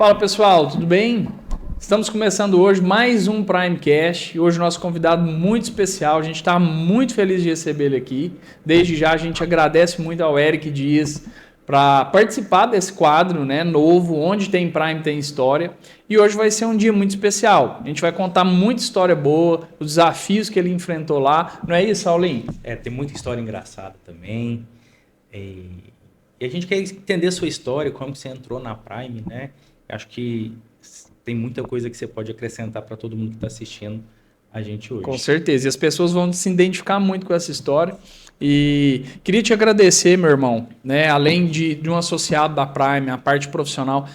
Fala pessoal, tudo bem? Estamos começando hoje mais um Primecast e hoje nosso convidado muito especial, a gente está muito feliz de receber ele aqui. Desde já a gente agradece muito ao Eric Dias para participar desse quadro, né, novo, onde tem Prime tem história. E hoje vai ser um dia muito especial. A gente vai contar muita história boa, os desafios que ele enfrentou lá. Não é isso, Saulinho? Tem muita história engraçada também. E a gente quer entender a sua história, como você entrou na Prime, né? Acho que tem muita coisa que você pode acrescentar para todo mundo que está assistindo a gente hoje. Com certeza. E as pessoas vão se identificar muito com essa história. E queria te agradecer, meu irmão, né? Além de um associado da Prime, a parte profissional,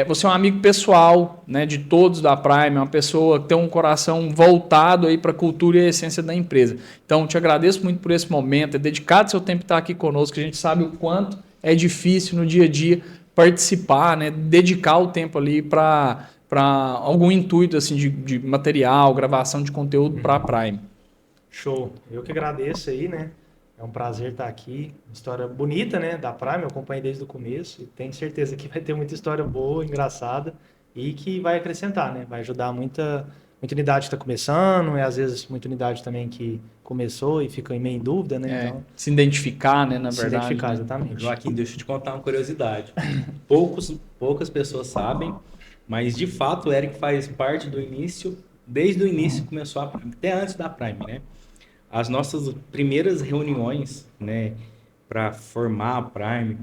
você é um amigo pessoal, né, de todos da Prime, uma pessoa que tem um coração voltado aí para a cultura e a essência da empresa. Então, te agradeço muito por esse momento, dedicado seu tempo estar aqui conosco, a gente sabe o quanto é difícil no dia a dia participar, né, dedicar o tempo ali para algum intuito assim de material, gravação de conteúdo para a Prime. Show. Eu que agradeço aí, né? É um prazer estar aqui. Uma história bonita, né? Da Prime, eu acompanhei desde o começo e tenho certeza que vai ter muita história boa, engraçada e que vai acrescentar, né? Vai ajudar muita unidade que está começando e às vezes muita unidade também que começou e fica meio em dúvida, né? Então, se identificar, né? Na se verdade. identificar, né? exatamente. Joaquim, deixa eu te contar uma curiosidade. Poucas pessoas sabem, mas de fato o Eric faz parte do início, desde o início começou a Prime, até antes da Prime, né? As nossas primeiras reuniões, né, para formar a Prime,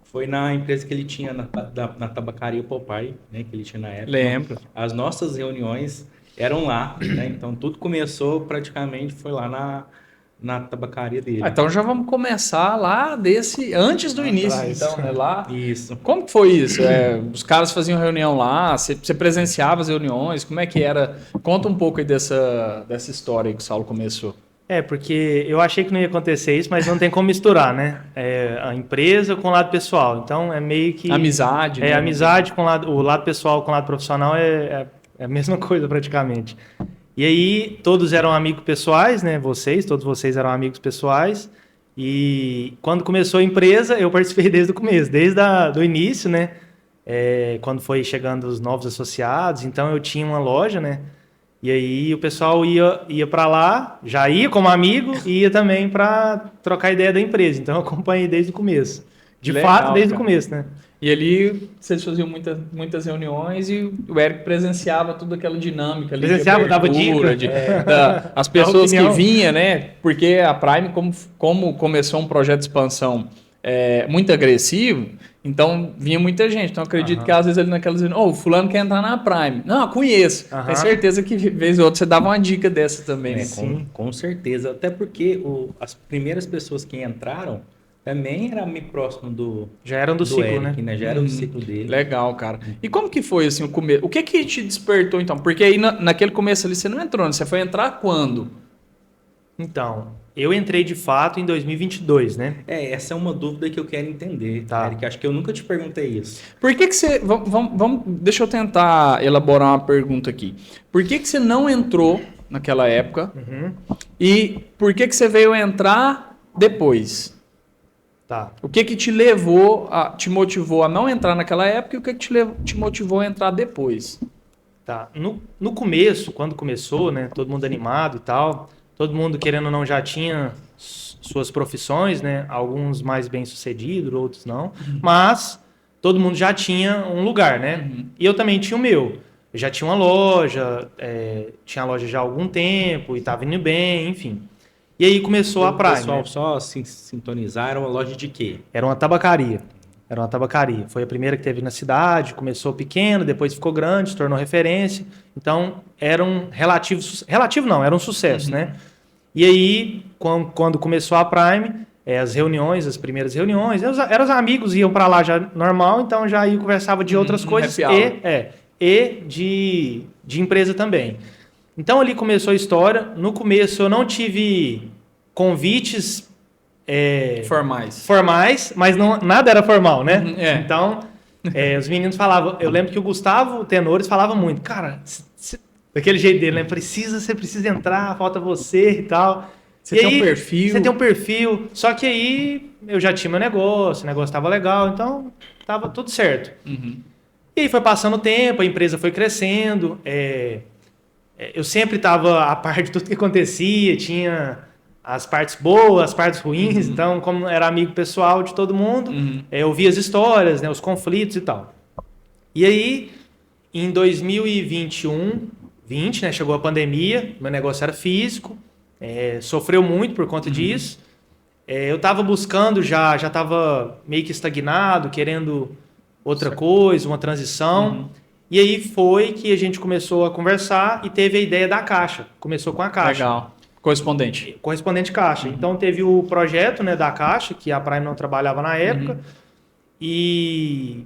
foi na empresa que ele tinha na tabacaria Popeye, né, que ele tinha na época. Lembro. As nossas reuniões eram lá, né? Então tudo começou praticamente foi lá na tabacaria dele. Então já vamos começar lá antes do início, atrás. então, né? Lá. Isso. Como que foi isso? Os caras faziam reunião lá, você presenciava as reuniões, como é que era? Conta um pouco aí dessa história aí que o Saulo começou. Porque eu achei que não ia acontecer isso, mas não tem como misturar, né? A empresa com o lado pessoal. Então é meio que. Amizade. né? Amizade com o lado pessoal com o lado profissional é a mesma coisa praticamente. E aí todos eram amigos pessoais, né? Todos vocês eram amigos pessoais. E quando começou a empresa, eu participei desde o começo, desde o início, né? Quando foi chegando os novos associados, então eu tinha uma loja, né? E aí o pessoal ia para lá, já ia como amigo e ia também para trocar ideia da empresa. Então eu acompanhei desde o começo. De Legal, fato, desde cara. o começo, né? E ali vocês faziam muitas reuniões e o Eric presenciava toda aquela dinâmica ali. Presenciava, de dava abertura, dica. as pessoas que opinião. vinham, né? Porque a Prime, como começou um projeto de expansão muito agressivo, então vinha muita gente. Então acredito que às vezes ali naquelas o fulano quer entrar na Prime. Não, conheço. Tenho certeza que vez ou outra você dava uma dica dessa também. Né? Sim. Com certeza. Até porque as primeiras pessoas que entraram também era meio próximo já eram do ciclo, Eric, né? Já era o ciclo dele. Legal, cara. E como que foi assim o começo? O que te despertou então? Porque aí naquele começo ali você não entrou, né? Você foi entrar quando? Então, eu entrei de fato em 2022, né? Essa é uma dúvida que eu quero entender, Tá. Eric. Acho que eu nunca te perguntei isso. Por que você... deixa eu tentar elaborar uma pergunta aqui. Por que você não entrou naquela época? E por que você veio entrar depois? Tá. O que te motivou a não entrar naquela época e o que te motivou a entrar depois? Tá. No começo, quando começou, né? Todo mundo animado e tal. Todo mundo, querendo ou não, já tinha suas profissões, né? Alguns mais bem-sucedidos, outros não. Mas todo mundo já tinha um lugar, né? E eu também tinha o meu. Eu já tinha uma loja, tinha a loja já há algum tempo e estava indo bem, enfim. E aí começou a Prime. Pessoal, né? só se sintonizar, era uma loja de quê? Era uma tabacaria. Foi a primeira que teve na cidade, começou pequeno, depois ficou grande, se tornou referência. Então, era um era um sucesso, né? E aí, quando começou a Prime, as primeiras reuniões, eram os amigos, iam para lá já normal, então já ia conversava de outras coisas e de empresa também. Então, ali começou a história. No começo, eu não tive convites formais, mas nada era formal, né? Então, os meninos falavam... Eu lembro que o Gustavo Tenores falava muito. Cara, daquele jeito dele, né? Você precisa entrar, falta você e tal. Você tem um perfil. Só que aí eu já tinha meu negócio, o negócio estava legal, então estava tudo certo. E E aí foi passando o tempo, a empresa foi crescendo, eu sempre estava a par de tudo que acontecia, tinha as partes boas, as partes ruins, então como era amigo pessoal de todo mundo, eu via as histórias, né, os conflitos e tal. E aí, em 2021, 20, né, chegou a pandemia, meu negócio era físico, sofreu muito por conta disso. Eu estava buscando já estava meio que estagnado, querendo outra coisa, uma transição. E aí foi que a gente começou a conversar e teve a ideia da Caixa. Começou com a Caixa. Legal. Correspondente. Correspondente Caixa. Então teve o projeto, né, da Caixa, que a Prime não trabalhava na época. E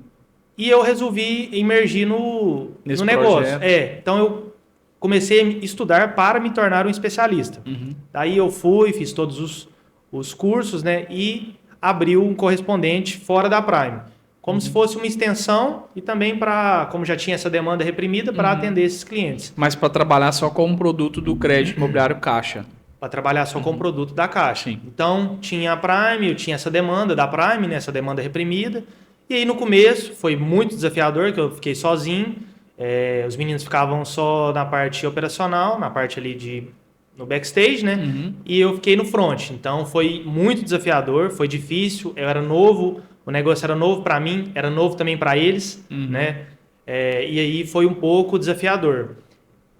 eu resolvi emergir no negócio. Então eu comecei a estudar para me tornar um especialista. Daí eu fiz todos os cursos, né, e abri um correspondente fora da Prime. Como se fosse uma extensão e também como já tinha essa demanda reprimida, para atender esses clientes. Mas para trabalhar só com um produto do crédito imobiliário Caixa. Para trabalhar só com o produto da Caixa. Sim. Então, tinha a Prime, eu tinha essa demanda da Prime, né, essa demanda reprimida. E aí, no começo, foi muito desafiador, que eu fiquei sozinho. Os meninos ficavam só na parte operacional, na parte ali no backstage, né? E eu fiquei no front. Então, foi muito desafiador, foi difícil, eu era novo. O negócio era novo para mim, era novo também para eles, né? E aí foi um pouco desafiador.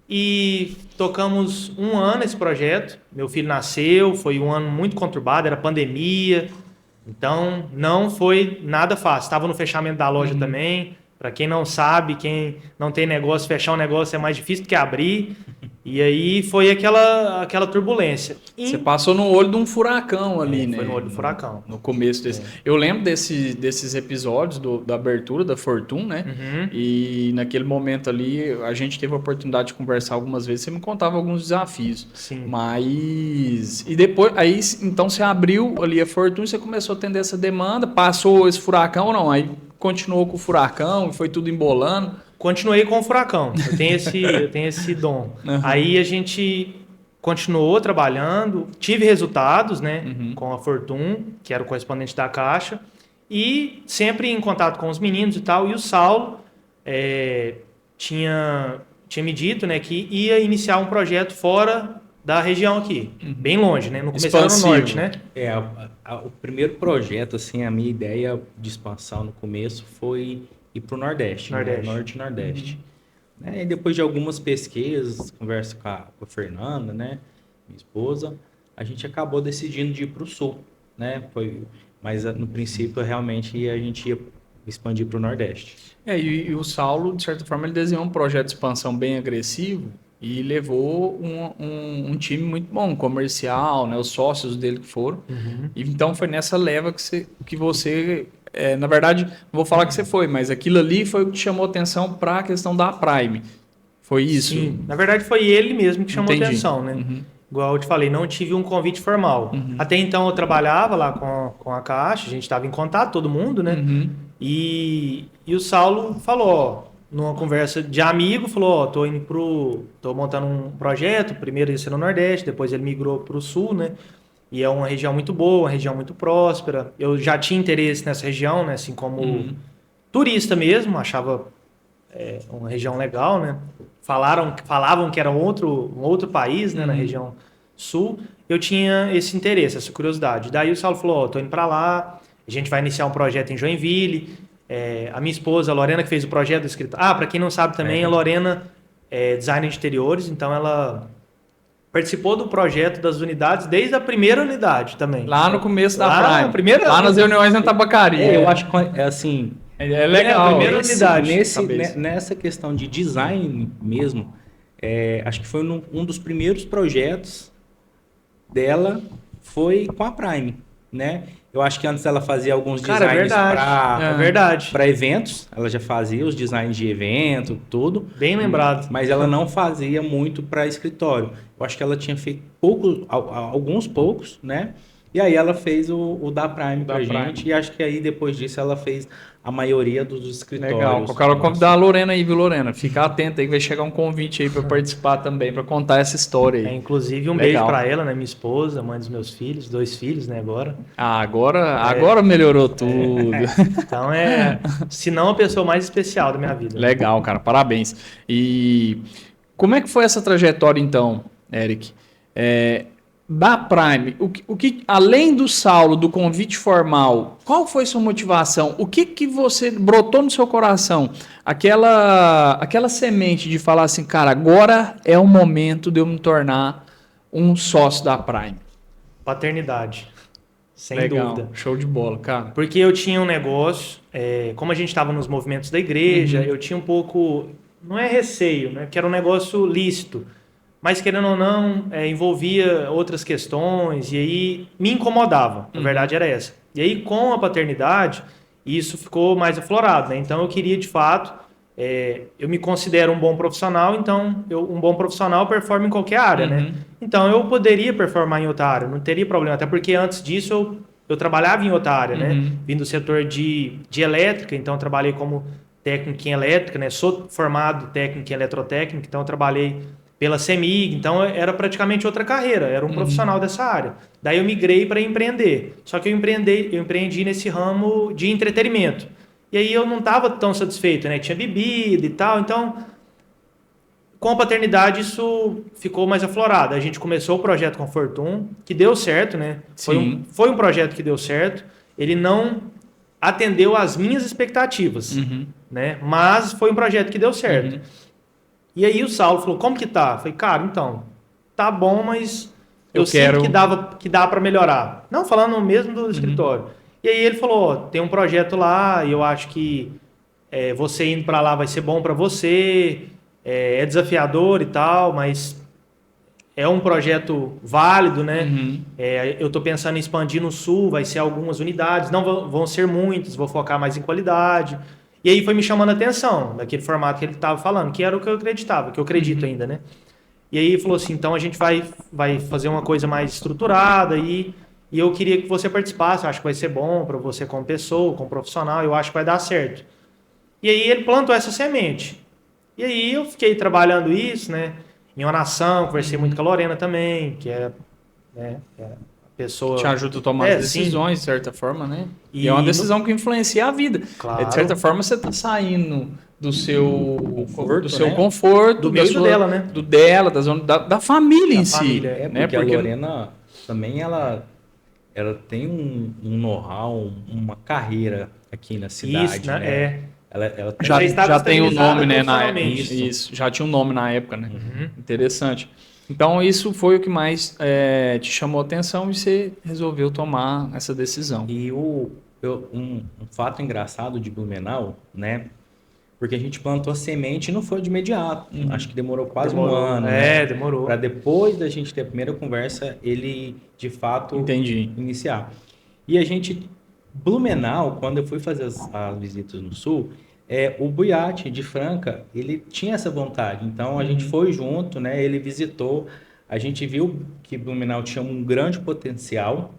E tocamos um ano esse projeto. Meu filho nasceu, foi um ano muito conturbado, era pandemia. Então, não foi nada fácil. Estava no fechamento da loja também. Para quem não sabe, quem não tem negócio, fechar um negócio é mais difícil do que abrir. E aí foi aquela turbulência. Você passou no olho de um furacão ali, né? Foi no olho do furacão. No começo desse. Eu lembro desses episódios da abertura da Fortune, né? E naquele momento ali, a gente teve a oportunidade de conversar algumas vezes. Você me contava alguns desafios. Sim. Mas... E depois, aí, então você abriu ali a Fortune, você começou a atender essa demanda, passou esse furacão ou não? Aí continuou com o furacão e foi tudo embolando. Continuei com o furacão. Eu tenho esse dom. Aí a gente continuou trabalhando, tive resultados, né, com a Fortune, que era o correspondente da Caixa, e sempre em contato com os meninos e tal. E o Saulo tinha me dito, né, que ia iniciar um projeto fora da região aqui, bem longe, né? No começo era no norte, né? O primeiro projeto, assim, a minha ideia de expansão no começo foi ir para o Nordeste. Né? Norte e Nordeste. E depois de algumas pesquisas, conversa com a Fernanda, né, minha esposa, a gente acabou decidindo de ir para o Sul, né? Mas no princípio, realmente, a gente ia expandir para o Nordeste. E o Saulo, de certa forma, ele desenhou um projeto de expansão bem agressivo e levou um time muito bom, comercial, né? Os sócios dele que foram. E então foi nessa leva que você na verdade, não vou falar que você foi, mas aquilo ali foi o que te chamou atenção para a questão da Prime. Foi isso? Sim, na verdade foi ele mesmo que chamou atenção, né? Igual eu te falei, não tive um convite formal. Até então eu trabalhava lá com a Caixa, a gente estava em contato, todo mundo, né? E o Saulo falou, numa conversa de amigo, falou, tô montando um projeto, primeiro ia ser no Nordeste, depois ele migrou para o Sul, né? E é uma região muito boa, uma região muito próspera. Eu já tinha interesse nessa região, né? Assim como turista mesmo, achava uma região legal, né? Falavam que era um outro país, né? Na região sul. Eu tinha esse interesse, essa curiosidade. Daí o Saulo falou, tô indo para lá, a gente vai iniciar um projeto em Joinville. A minha esposa, a Lorena, que fez o projeto do escritório. Para quem não sabe também, a Lorena é designer de interiores, então ela participou do projeto das unidades desde a primeira unidade também. Lá no começo da Prime. Lá nas reuniões na tabacaria. Eu acho que assim... É legal. A primeira unidade. Nessa questão de design mesmo, acho que foi um dos primeiros projetos dela, foi com a Prime, né? Eu acho que antes ela fazia alguns designs para eventos. Ela já fazia os designs de evento, tudo. Bem lembrado. Mas ela não fazia muito para escritório. Eu acho que ela tinha feito alguns poucos, né? E aí ela fez o da Prime pra Prime. gente. E acho que aí depois disso ela fez a maioria dos escritórios. Legal. Eu quero convidar a Lorena aí, viu, Lorena? Fica atenta aí que vai chegar um convite aí para participar também, para contar essa história aí. Inclusive, um Legal. beijo para ela, né? Minha esposa, mãe dos meus filhos, 2 filhos, né? Agora. Ah, agora melhorou tudo. Então se não a pessoa mais especial da minha vida. Legal, cara. Parabéns. E como é que foi essa trajetória, então, Eric? Da Prime, o que, além do Saulo, do convite formal, qual foi sua motivação? O que você brotou no seu coração? Aquela semente de falar assim, cara, agora é o momento de eu me tornar um sócio da Prime. Paternidade. Sem Legal, dúvida. Show de bola, cara. Porque eu tinha um negócio, como a gente estava nos movimentos da igreja, eu tinha um pouco, não é receio, né? Que era um negócio lícito. Mas, querendo ou não, envolvia outras questões e aí me incomodava. A verdade era essa. E aí, com a paternidade, isso ficou mais aflorado, né? Então, eu queria, de fato, eu me considero um bom profissional, então, um bom profissional performa em qualquer área, né? Então, eu poderia performar em outra área, não teria problema. Até porque, antes disso, eu trabalhava em outra área, né? Vim do setor de elétrica, então, eu trabalhei como técnico em elétrica, né? Sou formado técnico em eletrotécnica, então, eu trabalhei pela CEMIG, então era praticamente outra carreira, era um profissional dessa área. Daí eu migrei para empreender, só que eu empreendi nesse ramo de entretenimento. E aí eu não estava tão satisfeito, né? Tinha bebida e tal, então com a paternidade isso ficou mais aflorado. A gente começou o projeto com Fortune, que deu certo, né? Foi um projeto que deu certo, ele não atendeu às minhas expectativas, né? Mas foi um projeto que deu certo. E aí o Saulo falou, como que tá? Eu falei, cara, então, tá bom, mas eu sinto que dá para melhorar. Não, falando mesmo do escritório. E aí ele falou, ó, tem um projeto lá e eu acho que você indo para lá vai ser bom para você, é desafiador e tal, mas é um projeto válido, né? Eu tô pensando em expandir no Sul, vai ser algumas unidades, não vão ser muitas, vou focar mais em qualidade. E aí foi me chamando a atenção, daquele formato que ele estava falando, que era o que eu acreditava, que eu acredito ainda, né? E aí ele falou assim, então a gente vai fazer uma coisa mais estruturada e eu queria que você participasse, eu acho que vai ser bom para você como pessoa, como profissional, eu acho que vai dar certo. E aí ele plantou essa semente. E aí eu fiquei trabalhando isso, né? Em oração, conversei muito com a Lorena também, que é pessoa... Te ajuda a tomar as decisões, de certa forma, né? E é uma decisão que influencia a vida. Claro. De certa forma, você está saindo do seu conforto, conforto, do meio dela, né? Do dela, da zona da família em si. Né? Porque a Lorena também ela tem um know-how, uma carreira aqui na cidade. Isso, né? Ela já tem o nome, né? Isso, já tinha um nome na época, né? Interessante. Então, isso foi o que mais te chamou a atenção e você resolveu tomar essa decisão. E um fato engraçado de Blumenau, né? Porque a gente plantou a semente e não foi de imediato. Acho que demorou quase um ano. Demorou. Para depois da gente ter a primeira conversa, ele, de fato, iniciar. E a gente... Blumenau, quando eu fui fazer as visitas no Sul... o Buiatti de Franca, ele tinha essa vontade, então a gente foi junto, né? Ele visitou, a gente viu que Blumenau tinha um grande potencial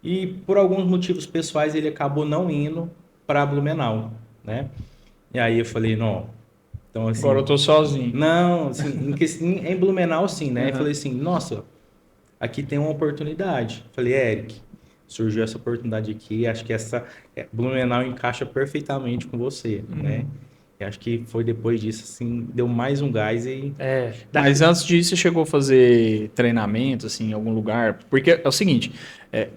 e por alguns motivos pessoais ele acabou não indo para Blumenau, né? E aí eu falei, não, então assim... Agora eu tô sozinho. Não, assim, em Blumenau sim, né? Eu falei assim, nossa, aqui tem uma oportunidade. Falei, Eric, surgiu essa oportunidade aqui, acho que Blumenau encaixa perfeitamente com você, né? E acho que foi depois disso, assim, deu mais um gás e... Mas antes disso, você chegou a fazer treinamento, assim, em algum lugar? Porque é o seguinte,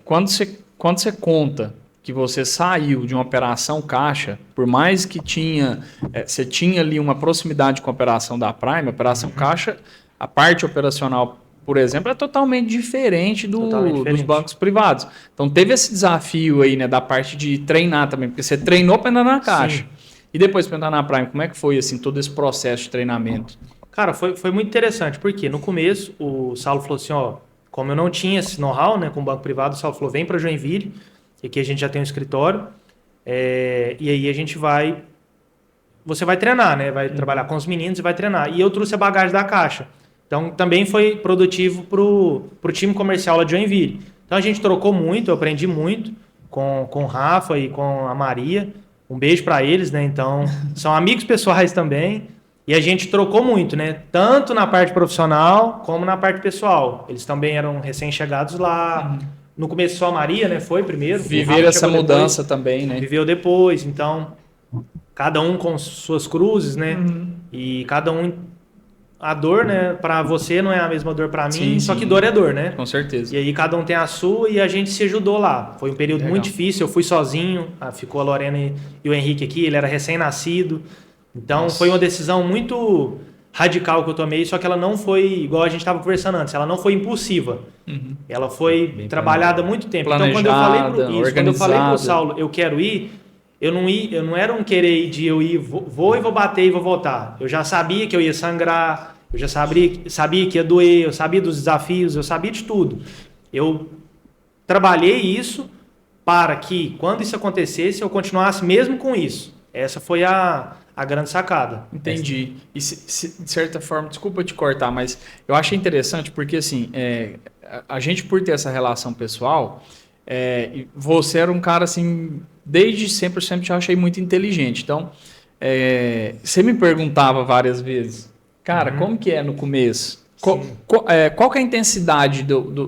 quando você conta que você saiu de uma operação caixa, por mais que você tinha ali uma proximidade com a operação da Prime, a operação caixa, a parte operacional, por exemplo, é totalmente diferente dos bancos privados. Então, teve esse desafio aí, né, da parte de treinar também, porque você treinou para entrar na caixa. Sim. E depois para entrar na Prime, como é que foi, assim, todo esse processo de treinamento? Cara, foi muito interessante, porque no começo o Saulo falou assim, ó, como eu não tinha esse know-how, né, com o banco privado, o Saulo falou, vem para Joinville, que aqui a gente já tem um escritório, e aí você vai treinar, né, vai trabalhar com os meninos e vai treinar. E eu trouxe a bagagem da caixa. Então, também foi produtivo para o time comercial lá de Joinville. Então a gente trocou muito, eu aprendi muito com o Rafa e com a Maria. Um beijo para eles, né? Então, são amigos pessoais também. E a gente trocou muito, né? Tanto na parte profissional como na parte pessoal. Eles também eram recém-chegados lá. No começo só a Maria, né? Foi primeiro. Viver essa mudança também, né? Viveu depois. Então, cada um com suas cruzes, né? E cada um... A dor, né? Para você não é a mesma dor para mim, só que dor é dor, né? Com certeza. E aí cada um tem a sua e a gente se ajudou lá. Foi um período muito difícil, eu fui sozinho, ficou a Lorena e o Henrique aqui, ele era recém-nascido. Então foi uma decisão muito radical que eu tomei, só que ela não foi, igual a gente estava conversando antes, ela não foi impulsiva. Ela foi bem trabalhada há muito tempo. Então quando eu falei pro Saulo, eu quero ir, eu não era um querer ir de eu ir, vou e vou bater e vou voltar. Eu já sabia que eu ia sangrar, eu já sabia que ia doer, eu sabia dos desafios, eu sabia de tudo. Eu trabalhei isso para que, quando isso acontecesse, eu continuasse mesmo com isso. Essa foi a grande sacada. Entendi. E de certa forma, desculpa te cortar, mas eu achei interessante porque, assim, a gente, por ter essa relação pessoal, você era um cara, assim, desde sempre, eu sempre te achei muito inteligente. Então, você me perguntava várias vezes, cara, como que é no começo? Qual que é a intensidade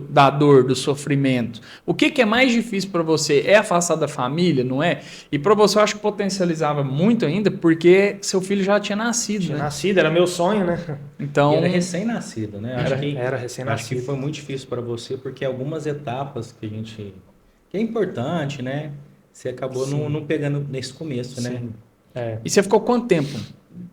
da dor, do sofrimento? O que é mais difícil para você? É afastar da família, não é? E para você eu acho que potencializava muito ainda, porque seu filho já tinha nascido, Tinha nascido, era meu sonho, né? Então, e era recém-nascido, né? Era recém-nascido. Acho que foi muito difícil para você, porque algumas etapas que é importante, né? Você acabou não pegando nesse começo, né? E você ficou quanto tempo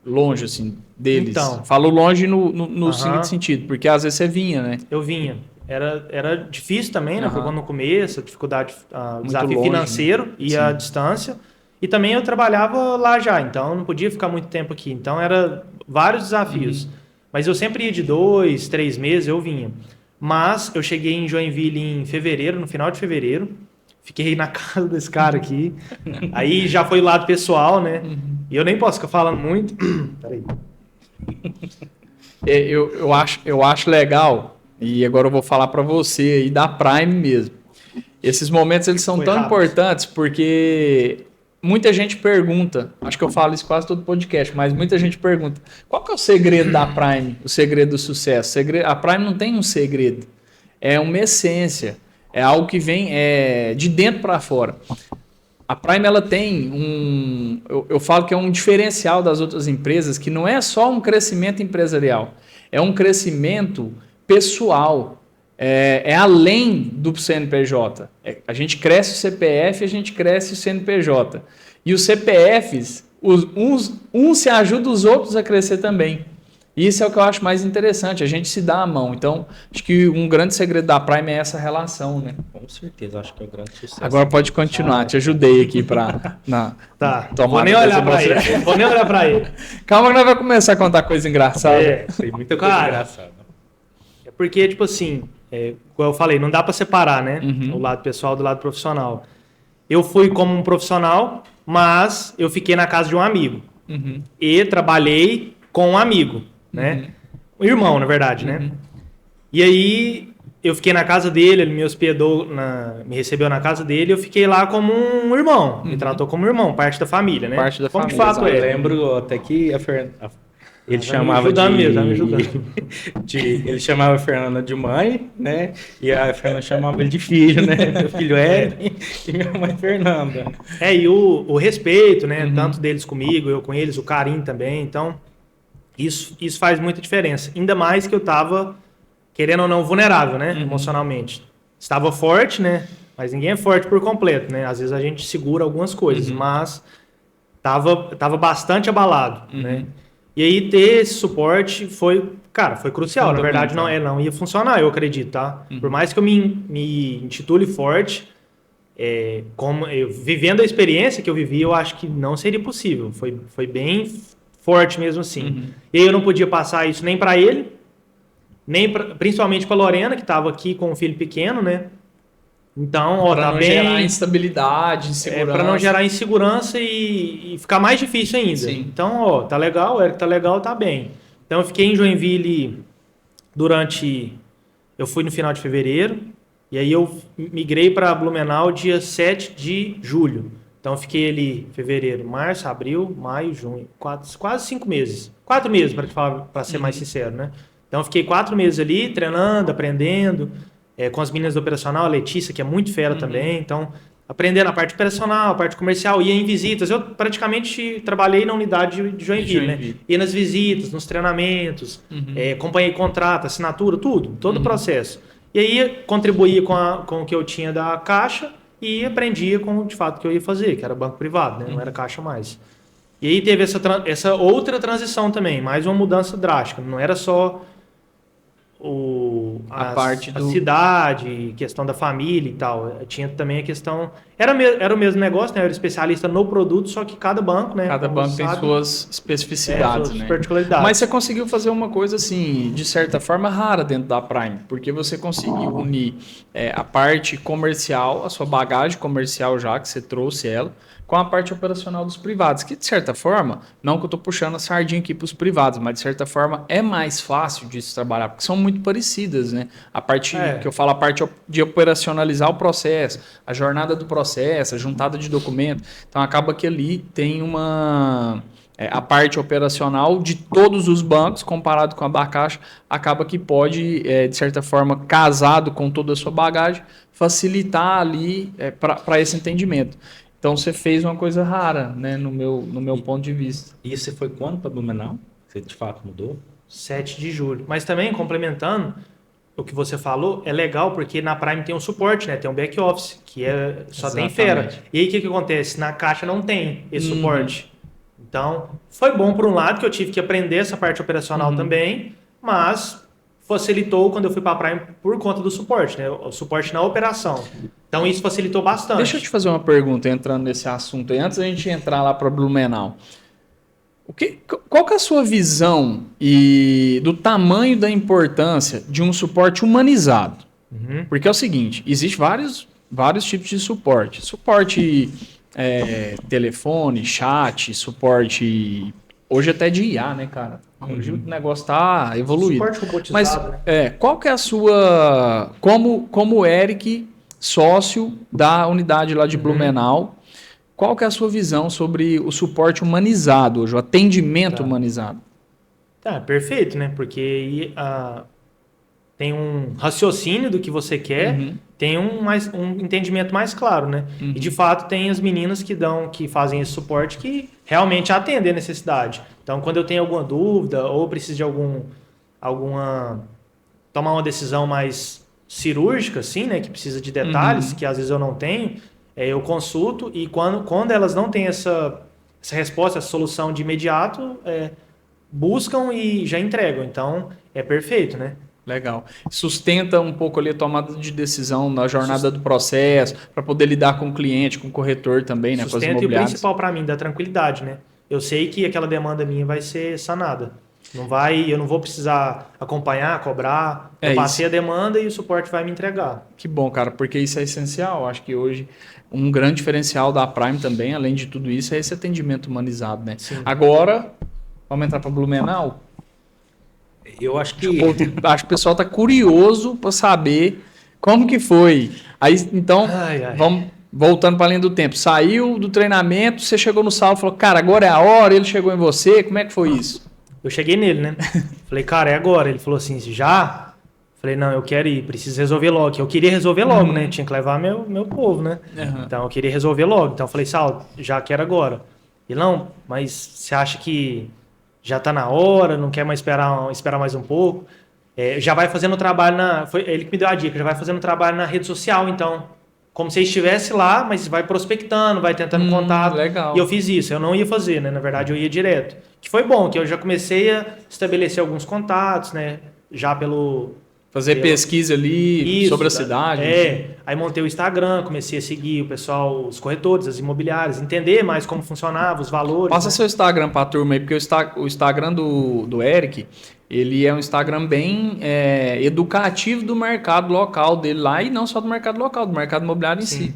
longe, assim, deles? Então, falou longe no seguinte sentido, porque às vezes você vinha, né? Eu vinha. Era difícil também, né? Foi quando no começo, a dificuldade, o desafio longe, financeiro, né? E a distância. E também eu trabalhava lá já, então não podia ficar muito tempo aqui. Então era vários desafios. Mas eu sempre ia de 2, 3 meses, eu vinha. Mas eu cheguei em Joinville em fevereiro, no final de fevereiro. Fiquei na casa desse cara aqui. Aí já foi o lado pessoal, né? E eu nem posso ficar falando muito. Peraí. Eu acho legal, e agora eu vou falar para você aí da Prime mesmo. Esses momentos eles são tão importantes porque muita gente pergunta, acho que eu falo isso quase todo podcast, mas muita gente pergunta, qual que é o segredo da Prime, o segredo do sucesso? A Prime não tem um segredo, é uma essência. É algo que vem de dentro para fora. A Prime ela tem eu falo que é um diferencial das outras empresas, que não é só um crescimento empresarial, é um crescimento pessoal, é além do CNPJ. A gente cresce o CPF, a gente cresce o CNPJ. E os CPFs, uns se ajudam os outros a crescer também. Isso é o que eu acho mais interessante, a gente se dá a mão. Então, acho que um grande segredo da Prime é essa relação, né? Com certeza, acho que é o grande sucesso. Agora pode continuar, te ajudei aqui para... Tá, vou nem olhar para ele. Vou nem olhar para ele. Calma que nós vamos começar a contar coisa engraçada. Tem muita coisa engraçada. É porque, tipo assim, como eu falei, não dá para separar, né? O lado pessoal do lado profissional. Eu fui como um profissional, mas eu fiquei na casa de um amigo. E trabalhei com um amigo. Né? Um irmão, na verdade, né? E aí eu fiquei na casa dele, ele me hospedou, me recebeu na casa dele, eu fiquei lá como um irmão, me tratou como um irmão, parte da família, né? Parte da família. De fato Eu lembro até que ele chamava ele chamava a Fernanda de mãe, né? E a Fernanda chamava ele de filho, né? Meu filho Eren e minha mãe Fernanda. E o respeito, né? Tanto deles comigo, eu com eles, o carinho também, então... Isso faz muita diferença. Ainda mais que eu estava, querendo ou não, vulnerável, né? Emocionalmente. Estava forte, né? Mas ninguém é forte por completo, né? Às vezes a gente segura algumas coisas, mas estava bastante abalado, né? E aí ter esse suporte foi crucial. Na verdade, não ia funcionar, eu acredito, tá? Por mais que eu me intitule forte, vivendo a experiência que eu vivi, eu acho que não seria possível. Foi bem forte mesmo assim. E aí eu não podia passar isso nem para ele, principalmente para Lorena, que estava aqui com um filho pequeno, né? Então, tá bem... Para não gerar instabilidade, insegurança. Para não gerar insegurança e ficar mais difícil ainda. Sim. Então, tá legal, o Eric tá legal, tá bem. Então, eu fiquei em Joinville eu fui no final de fevereiro, E aí eu migrei para Blumenau dia 7 de julho. Então eu fiquei ali fevereiro, março, abril, maio, junho, quase 5 meses. 4 meses, para ser mais sincero, né? Então eu fiquei 4 meses ali treinando, aprendendo, com as meninas do operacional, a Letícia, que é muito fera também. Então, aprendendo a parte operacional, a parte comercial, ia em visitas. Eu praticamente trabalhei na unidade de Joinville, né? Ia nas visitas, nos treinamentos, acompanhei contrato, assinatura, tudo, todo o processo. E aí contribuía com o que eu tinha da Caixa e aprendia com de fato o que eu ia fazer, que era banco privado, né? Não era Caixa mais. E aí teve essa outra transição também, mais uma mudança drástica. Não era só a cidade, questão da família e tal. Tinha também a questão... Era o mesmo negócio, né? Eu era especialista no produto, só que cada banco, né? Cada banco tem suas especificidades, suas né? particularidades. Mas você conseguiu fazer uma coisa, assim, de certa forma rara dentro da Prime, porque você conseguiu unir a parte comercial, a sua bagagem comercial já, que você trouxe ela, com a parte operacional dos privados, que de certa forma, não que eu estou puxando a sardinha aqui para os privados, mas de certa forma é mais fácil de se trabalhar, porque são muito parecidas, né? A parte que eu falo, a parte de operacionalizar o processo, a jornada do processo, a juntada de documento. Então acaba que ali tem a parte operacional de todos os bancos, comparado com a da Caixa, acaba que pode, de certa forma, casado com toda a sua bagagem, facilitar ali para esse entendimento. Então você fez uma coisa rara, né, no meu ponto de vista. E você foi quando para Blumenau? Você de fato mudou? 7 de julho. Mas também, complementando o que você falou, é legal porque na Prime tem um suporte, né? Tem um back-office, que só tem fera. E aí o que acontece? Na Caixa não tem esse suporte. Então, foi bom por um lado, que eu tive que aprender essa parte operacional também, mas facilitou quando eu fui para a Prime por conta do suporte, né? O suporte na operação. Então, isso facilitou bastante. Deixa eu te fazer uma pergunta, entrando nesse assunto aí, antes da gente entrar lá para Blumenau. Qual que é a sua visão do tamanho da importância de um suporte humanizado? Porque é o seguinte, existe vários tipos de suporte. Suporte telefone, chat, suporte... Hoje até de IA, né, cara? Hoje o negócio tá evoluído. Suporte robotizado, mas, né? qual que é a sua... Como o Eric, sócio da unidade lá de Blumenau, qual que é a sua visão sobre o suporte humanizado hoje, o atendimento humanizado? Tá, perfeito, né? Porque tem um raciocínio do que você quer, tem um entendimento mais claro, né? E de fato tem as meninas que fazem esse suporte que realmente atendem a necessidade. Então, quando eu tenho alguma dúvida ou preciso de tomar uma decisão mais cirúrgica, assim, né? Que precisa de detalhes, que às vezes eu não tenho, eu consulto e quando elas não têm essa resposta, essa solução de imediato, buscam e já entregam. Então, é perfeito, né? Legal. Sustenta um pouco ali a tomada de decisão na jornada do processo, para poder lidar com o cliente, com o corretor também, né? Com as Sustenta, e o imobiliárias. principal para mim, da tranquilidade, né? Eu sei que aquela demanda minha vai ser sanada. Eu não vou precisar acompanhar, cobrar. Eu passei a demanda e o suporte vai me entregar. Que bom, cara, porque isso é essencial. Acho que hoje um grande diferencial da Prime também, além de tudo isso, é esse atendimento humanizado, né? Sim. Agora, vamos entrar para Blumenau? Eu acho que... Acho que o pessoal tá curioso para saber como que foi. Aí, então, vamos voltando para a linha do tempo. Saiu do treinamento, você chegou no salão e falou, cara, agora é a hora, ele chegou em você, como é que foi isso? Eu cheguei nele, né? Falei, cara, é agora. Ele falou assim, já? Falei, não, eu quero ir, preciso resolver logo. Eu queria resolver logo, né? Tinha que levar meu povo, né? Então, eu queria resolver logo. Então, eu falei, Sal, já quero agora. Ele, não, mas você acha que já tá na hora, não quer mais esperar mais um pouco? Já vai fazendo trabalho foi ele que me deu a dica, já vai fazendo trabalho na rede social, então. Como se estivesse lá, mas vai prospectando, vai tentando contato. Legal. E eu fiz isso, eu não ia fazer, né? Na verdade, eu ia direto. Que foi bom, que eu já comecei a estabelecer alguns contatos, né? Já Fazer pesquisa ali sobre a cidade. Aí montei o Instagram, comecei a seguir o pessoal, os corretores, as imobiliárias, entender mais como funcionava, os valores. Passa seu Instagram para a turma aí, porque o Instagram do Eric, ele é um Instagram bem educativo do mercado local dele lá, e não só do mercado local, do mercado imobiliário em si.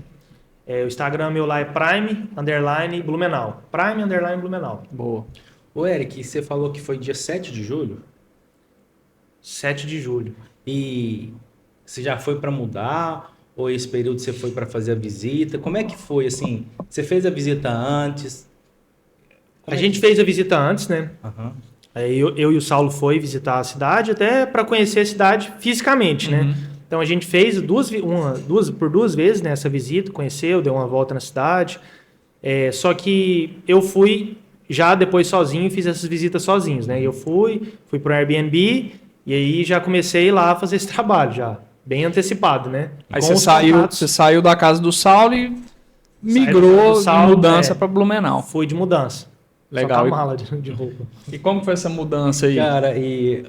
O Instagram meu lá é Prime_Blumenau. Prime_Blumenau. Boa. Ô, Eric, você falou que foi dia 7 de julho? 7 de julho. E Você já foi para mudar? Ou esse período você foi para fazer a visita? Como é que foi, assim? Você fez a visita antes? A gente fez a visita antes, né? Aham. Aí eu e o Saulo foi visitar a cidade até para conhecer a cidade fisicamente, né? Então a gente fez por duas vezes, né, essa visita, conheceu, deu uma volta na cidade. Só que eu fui já depois sozinho e fiz essas visitas sozinhos, né? Eu fui pro Airbnb e aí já comecei lá a fazer esse trabalho já, bem antecipado, né? Aí Com você os saiu, contatos. você saiu da casa do Saulo e migrou do Saulo, de mudança para Blumenau. Fui de mudança. Legal. Só com a mala de roupa. E como foi essa mudança aí? Cara, e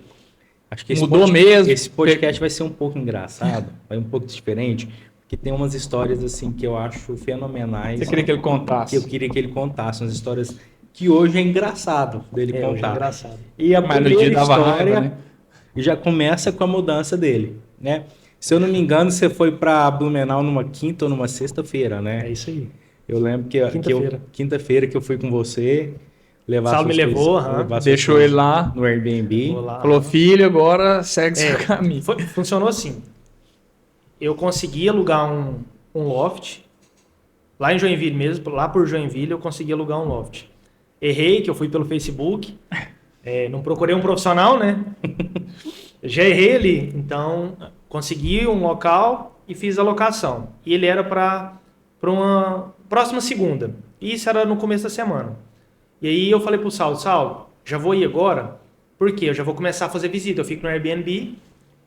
acho que Mudou mesmo? esse podcast vai ser um pouco engraçado, vai um pouco diferente, porque tem umas histórias assim que eu acho fenomenais. Você queria que ele contasse? Que eu queria que ele contasse, umas histórias que hoje é engraçado dele Hoje é contar. engraçado. E a Mas no primeira dia dava história raiva, né? já começa com a mudança dele, né? Se eu não me engano, você foi para Blumenau numa quinta ou numa sexta-feira, né? É isso aí. Eu lembro que quinta-feira que eu fui com você, levar Saulo suas me levou, coisas, aham. levar suas Deixou coisas ele lá, no Airbnb. Vou lá. falou, filho, agora segue seu caminho. Funcionou assim. Eu consegui alugar um loft. Lá em Joinville mesmo, lá por Joinville, eu consegui alugar um loft. Errei, que eu fui pelo Facebook. Não procurei um profissional, né? Já errei ali. Então, consegui um local e fiz a locação. E ele era para uma próxima segunda. E isso era no começo da semana. E aí eu falei pro Saulo, já vou ir agora, porque eu já vou começar a fazer visita. Eu fico no Airbnb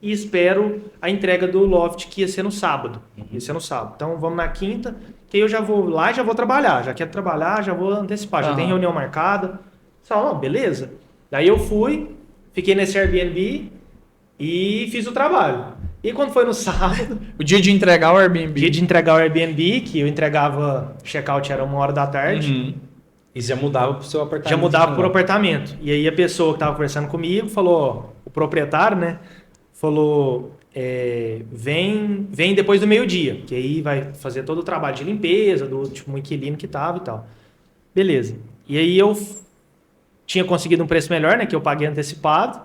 e espero a entrega do loft, que ia ser no sábado. Então vamos na quinta, que aí eu já vou lá e já vou trabalhar. Já quero trabalhar, já vou antecipar. Já tem reunião marcada. Saulo, beleza. Daí eu fui, fiquei nesse Airbnb e fiz o trabalho. E quando foi no sábado... O dia de entregar o Airbnb. Dia de entregar o Airbnb, que eu entregava, check-out era 1h da tarde. E já mudava pro seu apartamento. Já mudava por apartamento. E aí a pessoa que estava conversando comigo falou, o proprietário, né? Falou, vem depois do meio-dia, que aí vai fazer todo o trabalho de limpeza, do tipo, inquilino que tava e tal. Beleza. E aí eu tinha conseguido um preço melhor, né? Que eu paguei antecipado.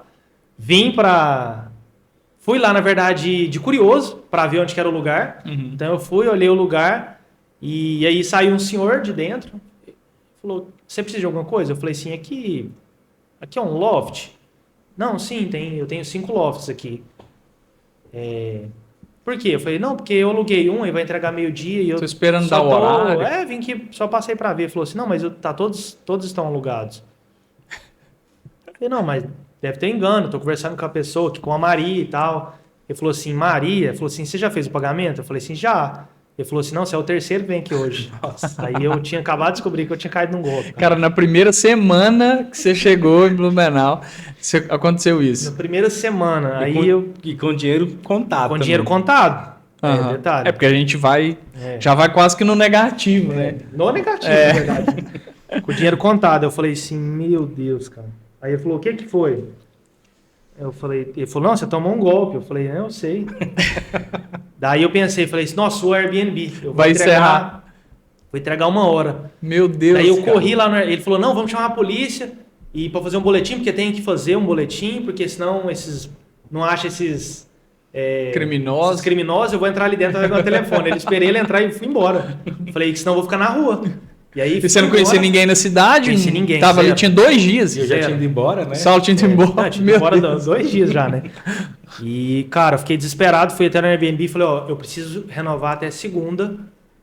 Fui lá, na verdade, de curioso, para ver onde que era o lugar. Então eu fui, olhei o lugar, e aí saiu um senhor de dentro. Falou, você precisa de alguma coisa? Eu falei assim, aqui é um loft? Não, sim, eu tenho 5 lofts aqui. Por quê? Eu falei, não, porque eu aluguei um e vai entregar meio-dia e eu... Tô esperando dar o horário. vim aqui, só passei para ver. Ele falou assim, não, mas todos estão alugados. Eu falei, não, mas deve ter engano, tô conversando com a pessoa, com a Maria e tal. Ele falou assim, Maria? Ele falou assim, você já fez o pagamento? Eu falei assim, já. Ele falou assim, não, você é o terceiro que vem aqui hoje. Nossa. Aí eu tinha acabado de descobrir que eu tinha caído num golpe. Cara, na primeira semana que você chegou em Blumenau, aconteceu isso. Na primeira semana. E com dinheiro contado. Com dinheiro contado. Detalhe. Porque a gente já vai quase que no negativo, né? No negativo, na verdade. Com dinheiro contado. Eu falei assim, meu Deus, cara. Aí ele falou, o que foi? Ele falou, não, você tomou um golpe. Eu falei, eu sei. Daí eu pensei, falei assim, nossa, o Airbnb. Vai encerrar. Vou entregar 1h. Meu Deus. Daí eu corri lá, ele falou, não, vamos chamar a polícia e para fazer um boletim, porque tem que fazer um boletim, porque senão não acha esses criminosos, eu vou entrar ali dentro com o telefone. Esperei ele entrar e fui embora. Falei que senão eu vou ficar na rua. E aí, você não conhecia ninguém na cidade? Não conhecia ninguém. Tava ali, tinha 2 dias. Eu já tinha ido embora, né? O Saulo tinha ido embora. Tinha ido embora 2 dias já, né? E, cara, eu fiquei desesperado, fui até no Airbnb e falei, eu preciso renovar até segunda,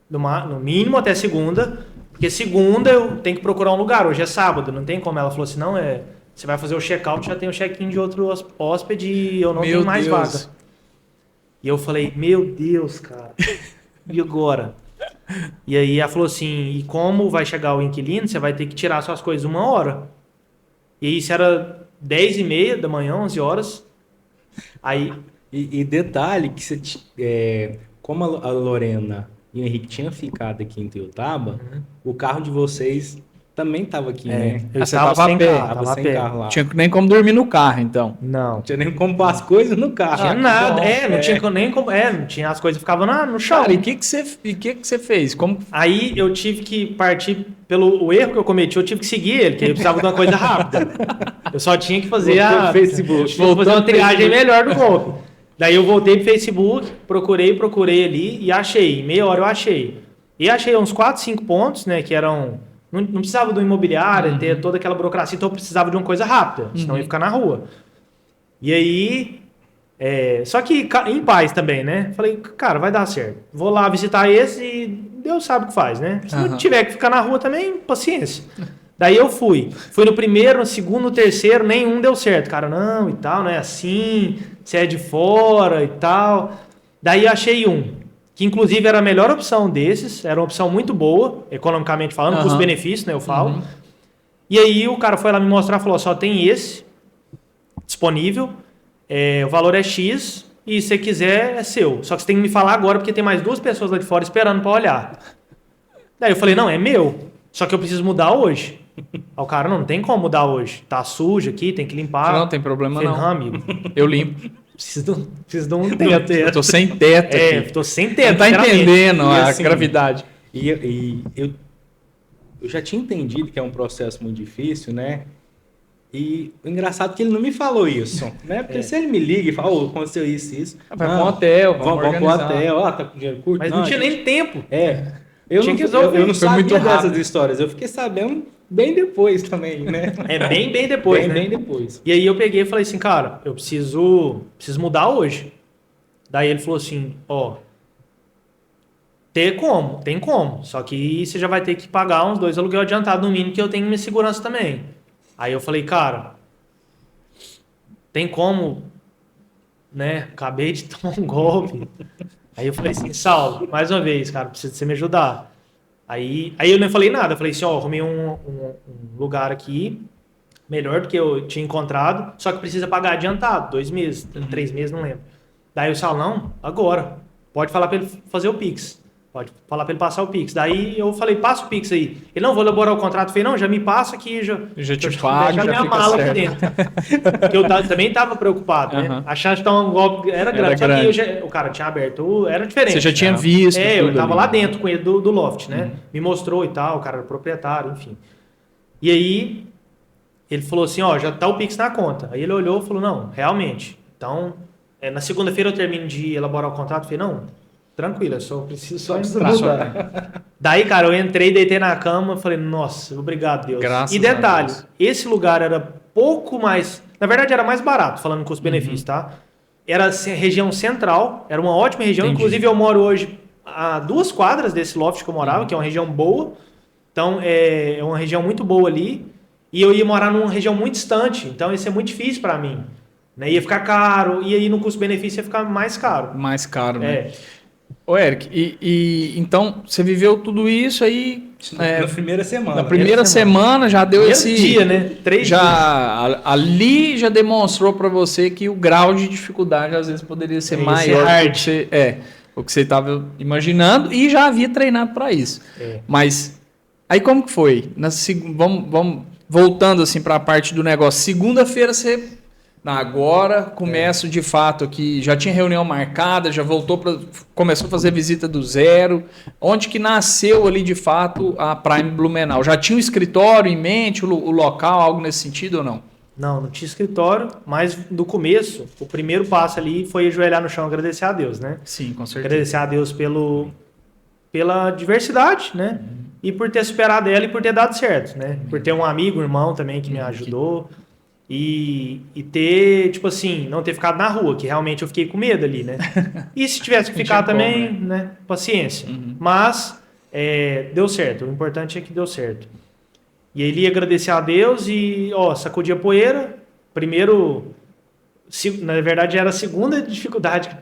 no mínimo até segunda, porque segunda eu tenho que procurar um lugar, hoje é sábado, não tem como. Ela falou assim, não, você vai fazer o check-out, já tem o check-in de outro hóspede e eu não tenho mais vaga. E eu falei, meu Deus, cara, e agora? E aí ela falou assim, e como vai chegar o inquilino, você vai ter que tirar suas coisas 1h. E isso era 10h30 da manhã, 11h. Aí... E detalhe que como a Lorena e o Henrique tinham ficado aqui em Teutaba, o carro de vocês também estava aqui, né? Eu estava sem carro lá. Tinha nem como dormir no carro, então. Não. Tinha nem como pôr as coisas no carro. Tinha nada. Não tinha nem como... não tinha, as coisas ficavam no chão. Cara, e o que você fez? Como... Aí eu tive que partir pelo erro que eu cometi, eu tive que seguir ele, que eu precisava de uma coisa rápida. Eu só tinha que fazer Facebook. fazer uma triagem melhor do golpe. Daí eu voltei pro Facebook, procurei ali e achei. Em meia hora eu achei. E achei uns 4, 5 pontos, né? Que eram... Não precisava do imobiliário, ter toda aquela burocracia, então eu precisava de uma coisa rápida, senão eu ia ficar na rua. E aí... só que em paz também, né? Falei, cara, vai dar certo. Vou lá visitar esse e Deus sabe o que faz, né? Se não tiver que ficar na rua também, paciência. Daí eu fui. Fui no primeiro, no segundo, no terceiro, nenhum deu certo. Cara, não, e tal, não é assim, você é de fora e tal. Daí eu achei um, que inclusive era a melhor opção desses, era uma opção muito boa, economicamente falando, custo-benefício, né, eu falo. E aí o cara foi lá me mostrar, falou, só tem esse disponível, o valor é X, e se você quiser é seu. Só que você tem que me falar agora, porque tem mais 2 pessoas lá de fora esperando para olhar. Daí eu falei, não, é meu, só que eu preciso mudar hoje. Aí o cara, não tem como mudar hoje. Tá sujo aqui, tem que limpar. Não tem problema não. Amigo. Eu limpo. Preciso de um teto. Eu tô sem teto aqui. Tô sem teto. Não tá entendendo a assim, gravidade. E eu já tinha entendido que é um processo muito difícil, né? E o engraçado é que ele não me falou isso, né? Porque se ele me liga e fala, aconteceu isso. Vai pro hotel, vamos pro hotel, tá com dinheiro curto. Mas não tinha nem tempo. Eu não sabia muito dessas histórias. Eu fiquei sabendo bem depois também, né? Bem depois, né? Bem depois. E aí eu peguei e falei assim, cara, eu preciso mudar hoje. Daí ele falou assim, tem como. Só que você já vai ter que pagar uns 2 aluguel adiantado no mínimo, que eu tenho minha segurança também. Aí eu falei, cara, tem como, né? Acabei de tomar um golpe. Aí eu falei assim, Saulo, mais uma vez, cara, preciso de você me ajudar. Aí eu não falei nada, eu falei assim, arrumei um lugar aqui, melhor do que eu tinha encontrado, só que precisa pagar adiantado, 2 meses, 3 meses, não lembro. Daí o Saulo, não, agora, pode falar para ele fazer o Pix. Pode falar para ele passar o Pix. Daí eu falei, passa o Pix aí. Ele, não, vou elaborar o contrato. Eu falei, não, já me passa aqui. Já te pago, já minha fica mala certo. aqui dentro. Porque eu também estava preocupado, né? A chance de tomar um golpe era grande. Só que o cara tinha aberto, era diferente. Você já tinha visto eu estava ali, lá dentro com ele do loft, né? Me mostrou e tal, o cara era proprietário, enfim. E aí, ele falou assim, já tá o Pix na conta. Aí ele olhou e falou, não, realmente. Então, na segunda-feira eu termino de elaborar o contrato. Eu falei, não, tranquilo, eu só preciso só mudar. Daí, cara, eu entrei, deitei na cama, falei, nossa, obrigado, Deus. Graças e detalhe, a Deus. esse lugar era pouco mais... Na verdade, era mais barato, falando custo-benefício, tá? Era região central, era uma ótima região. Entendi. Inclusive, eu moro hoje a 2 quadras desse loft que eu morava, que é uma região boa. Então, é uma região muito boa ali. E eu ia morar numa região muito distante, então isso é muito difícil para mim. Né? Ia ficar caro, e aí no custo-benefício ia ficar mais caro. Mais caro, né? Ô, Eric, então você viveu tudo isso aí... Na primeira semana. Na primeira semana já deu esse... dia, né? 3 dias. Ali já demonstrou para você que o grau de dificuldade às vezes poderia ser maior do que o que você estava imaginando e já havia treinado para isso. Mas aí como que foi? Vamos voltando assim para a parte do negócio. Segunda-feira você... Agora começo de fato aqui, já tinha reunião marcada, já começou a fazer visita do zero. Onde que nasceu ali de fato a Prime Blumenau? Já tinha um escritório em mente, o local, algo nesse sentido ou não? Não tinha escritório, mas no começo, o primeiro passo ali foi ajoelhar no chão e agradecer a Deus, né? Sim, com certeza. Agradecer a Deus pela diversidade, né? E por ter superado ela e por ter dado certo, né? Por ter um amigo, um irmão também que me ajudou. E ter, tipo assim, não ter ficado na rua, que realmente eu fiquei com medo ali, né? E se tivesse que ficar também, né? Paciência. Mas deu certo, o importante é que deu certo. E ele ia agradecer a Deus e, sacudir a poeira. Primeiro, na verdade era a segunda dificuldade que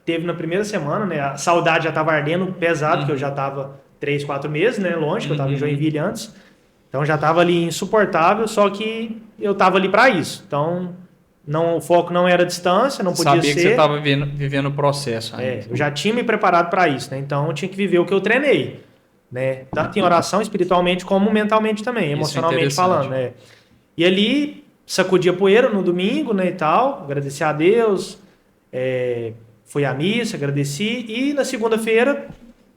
teve na primeira semana, né? A saudade já estava ardendo pesado, porque eu já estava 3, 4 meses, né? Longe, que eu estava em Joinville antes. Então já estava ali insuportável, só que eu estava ali para isso. Então o foco não era a distância, não podia ser. Sabia que você estava vivendo o processo. Eu já tinha me preparado para isso, né? Então eu tinha que viver o que eu treinei, né? Tanto em oração, espiritualmente, como mentalmente também, emocionalmente falando, né? E ali sacudi a poeira no domingo, né, e tal, agradecer a Deus, fui à missa, agradeci, e na segunda-feira,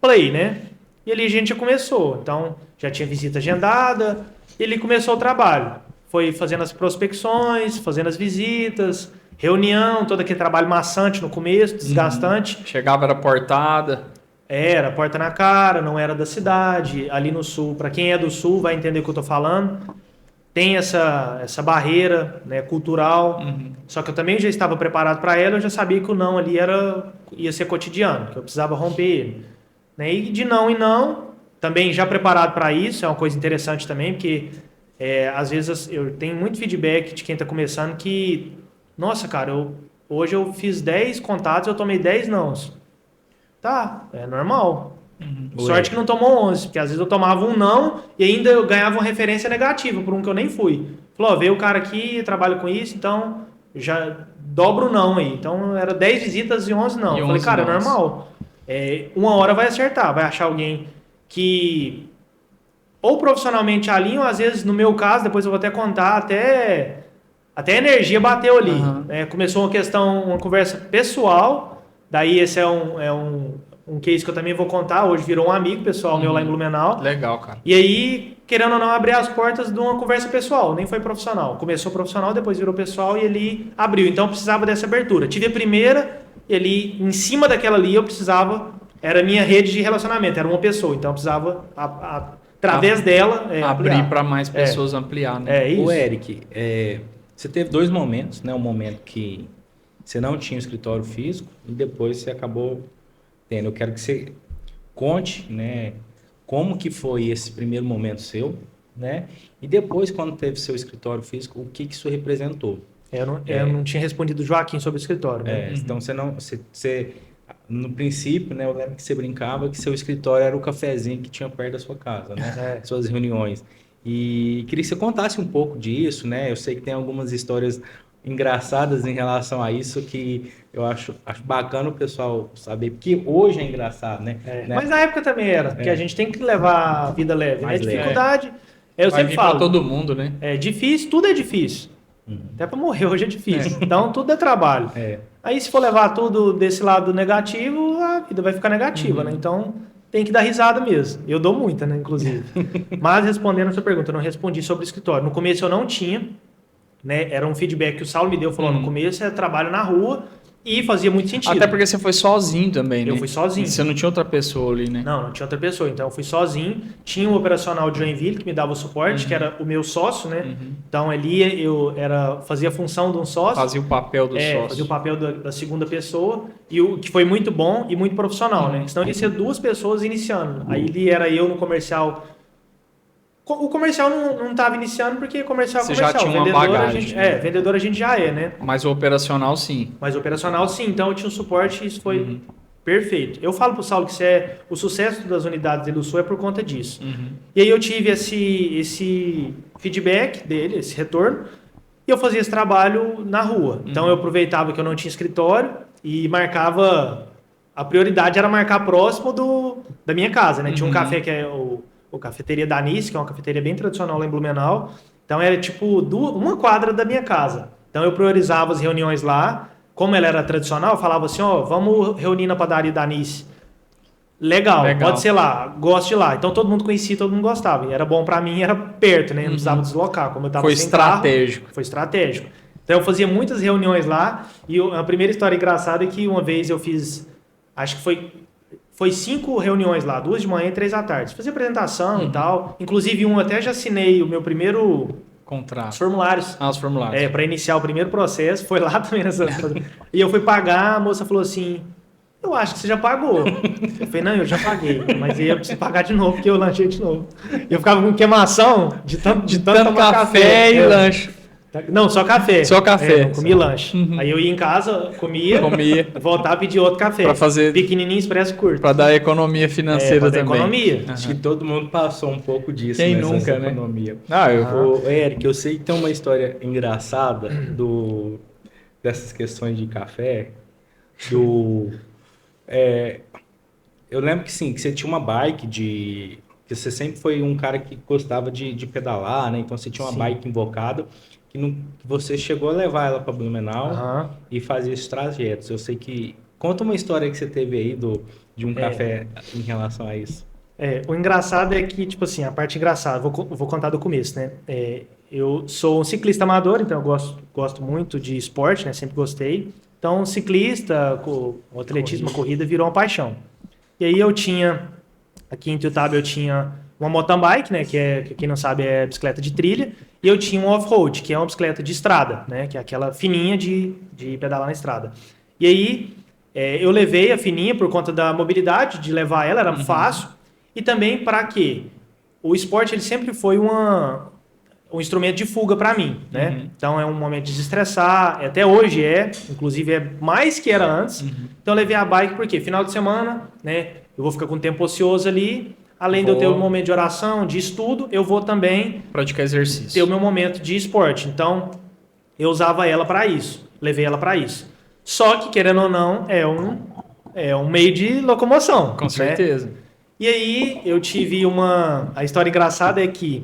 play, né? E ali a gente já começou. Então, já tinha visita agendada, e ele começou o trabalho. Foi fazendo as prospecções, fazendo as visitas, Reunião, todo aquele trabalho maçante no começo, desgastante. Chegava, era portada. Era porta na cara, não era da cidade. Ali no sul, para quem é do sul vai entender o que eu tô falando. Tem essa barreira, né, cultural. Só que eu também já estava preparado para ela, eu já sabia que o não ali ia ser cotidiano, que eu precisava romper ele. Né? E de não em não, também já preparado para isso, é uma coisa interessante também, porque às vezes eu tenho muito feedback de quem está começando que, nossa, cara, hoje eu fiz 10 contatos, eu tomei 10 nãos. Tá, é normal. Sorte que não tomou 11, porque às vezes eu tomava um não e ainda eu ganhava uma referência negativa por um que eu nem fui. Falou, ó, veio o cara aqui, trabalha com isso, então já dobra o não aí. Então era 10 visitas e 11 não. Eu falei, cara, é normal. Uma hora vai acertar, vai achar alguém que ou profissionalmente alinha, ou às vezes, no meu caso, depois eu vou até contar, até a energia bateu ali. Começou uma conversa pessoal, daí esse é um case que eu também vou contar, hoje virou um amigo pessoal meu lá em Blumenau. Legal, cara. E aí, querendo ou não, abrir as portas de uma conversa pessoal, nem foi profissional. Começou profissional, depois virou pessoal e ele abriu. Então, eu precisava dessa abertura. Tive a primeira, e ali, em cima daquela ali, eu precisava, era a minha rede de relacionamento, era uma pessoa, então eu precisava, através dela, abrir para mais pessoas ampliar, né? Isso. Ô, Eric, você teve 2 momentos, né? Um momento que você não tinha um escritório físico e depois você acabou tendo. Eu quero que você conte, né, como que foi esse primeiro momento seu, né? E depois, quando teve seu escritório físico, o que isso representou? Eu não tinha respondido o Joaquim sobre o escritório. Né? Então, você no princípio, né, eu lembro que você brincava que seu escritório era o cafezinho que tinha perto da sua casa, né? Suas reuniões. E queria que você contasse um pouco disso, né? Eu sei que tem algumas histórias engraçadas em relação a isso que eu acho bacana o pessoal saber, porque hoje é engraçado, né? Mas na época também era, porque a gente tem que levar a vida leve, né? Dificuldade, eu vai sempre falo. Pra todo mundo, né? É difícil, tudo é difícil. Até para morrer hoje é difícil. Então tudo é trabalho. Aí se for levar tudo desse lado negativo, a vida vai ficar negativa, né? Então tem que dar risada mesmo. Eu dou muita, né? Inclusive. Mas respondendo a sua pergunta, eu não respondi sobre o escritório. No começo eu não tinha, né? Era um feedback que o Saulo me deu, falou, no começo é trabalho na rua e fazia muito sentido. Até porque você foi sozinho também, né? Eu fui sozinho. Você não tinha outra pessoa ali, né? Não tinha outra pessoa. Então eu fui sozinho. Tinha um operacional de Joinville que me dava o suporte, que era o meu sócio, né? Então ali eu fazia a função de um sócio. Fazia o papel do sócio. Fazia o papel da segunda pessoa, e o que foi muito bom e muito profissional, né? Senão ia ser 2 pessoas iniciando. Aí ele era eu no comercial. O comercial não estava iniciando porque comercial é comercial. Já tinha uma bagagem. Vendedor a gente já é, né? Mas o operacional, sim. Mas o operacional, sim. Então eu tinha um suporte e isso foi perfeito. Eu falo pro Saulo que o sucesso das unidades dele do Sul é por conta disso. E aí eu tive esse feedback dele, esse retorno, e eu fazia esse trabalho na rua. Então eu aproveitava que eu não tinha escritório e marcava... A prioridade era marcar próximo da minha casa, né? Tinha um café que é o Cafeteria Danice, que é uma cafeteria bem tradicional lá em Blumenau. Então era tipo uma quadra da minha casa. Então eu priorizava as reuniões lá. Como ela era tradicional, eu falava assim, vamos reunir na padaria Danice. Legal, pode ser lá, gosto de lá. Então todo mundo conhecia, todo mundo gostava. E era bom pra mim, era perto, né? Não precisava deslocar. Como eu tava sem estratégico. Carro, foi estratégico. Então eu fazia muitas reuniões lá. E a primeira história engraçada é que uma vez eu fiz, acho que foi 5 reuniões lá, 2 de manhã e 3 à tarde. Fazia apresentação e tal. Inclusive, até já assinei o meu primeiro contrato. Os formulários. Os formulários. Para iniciar o primeiro processo. Foi lá também nessa. E eu fui pagar, a moça falou assim: eu acho que você já pagou. Eu falei, não, eu já paguei. Mas aí eu preciso pagar de novo, porque eu lanchei de novo. Eu ficava com queimação de tanto tomar café e lanche. Não, só café. Só café. Não comi lanche. Aí eu ia em casa, comia. Voltava a pedir outro café. Pra fazer... pequenininho, expresso curto. Pra dar economia financeira também. Economia. Acho que todo mundo passou um pouco disso. Quem nunca, né? Economia. Ô, Eric, eu sei que tem uma história engraçada dessas questões de café. Eu lembro que sim, que você tinha uma bike que você sempre foi um cara que gostava de pedalar, né? Então você tinha uma bike invocada. Que você chegou a levar ela para Blumenau e fazia esses trajetos. Eu sei que... Conta uma história que você teve aí de um café em relação a isso. O engraçado é que, tipo assim, a parte engraçada, vou contar do começo, né? eu sou um ciclista amador, então eu gosto muito de esporte, né? Sempre gostei. Então, ciclista, o atletismo, a corrida virou uma paixão. E aí eu tinha, aqui em Ituiutaba eu tinha uma mountain bike, né? Que quem não sabe é bicicleta de trilha. E eu tinha um off-road, que é uma bicicleta de estrada, né? Que é aquela fininha de pedalar na estrada. E aí eu levei a fininha por conta da mobilidade, de levar ela, era fácil. E também para quê? O esporte ele sempre foi um instrumento de fuga para mim, né? Então é um momento de desestressar, até hoje inclusive é mais que era antes. Então eu levei a bike porque final de semana, né? Eu vou ficar com tempo ocioso ali, além de eu ter um momento de oração, de estudo, eu vou também praticar exercício. Ter o meu momento de esporte. Então eu usava ela para isso, levei ela para isso. Só que querendo ou não é um meio de locomoção. Com certeza. E aí eu tive a história engraçada é que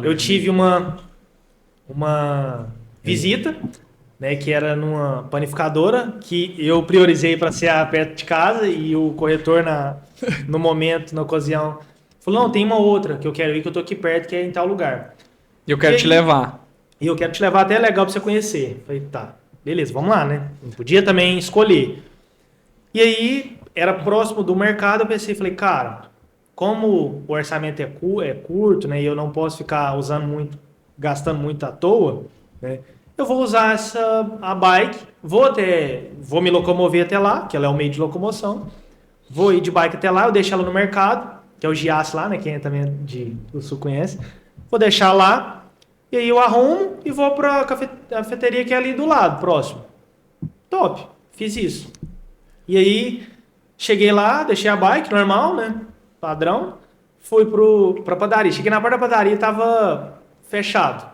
eu tive uma visita, né, que era numa panificadora, que eu priorizei para ser perto de casa e o corretor, no momento, na ocasião, falou, não, tem uma outra que eu quero ir, que eu tô aqui perto, que é em tal lugar. E eu quero te levar. E eu quero te levar, até é legal para você conhecer. Falei, tá, beleza, vamos lá, né? Não podia também escolher. E aí, era próximo do mercado, eu pensei, falei, cara, como o orçamento é curto, né, e eu não posso ficar gastando muito à toa, né, eu vou usar a bike, vou me locomover até lá, que ela é um meio de locomoção, vou ir de bike até lá, eu deixo ela no mercado, que é o Giasse lá, né, quem é também do Sul conhece, vou deixar lá, e aí eu arrumo e vou para a cafeteria que é ali do lado, próximo. Top, fiz isso. E aí, cheguei lá, deixei a bike, normal, né, padrão, fui pra padaria. Cheguei na porta da padaria e tava fechado.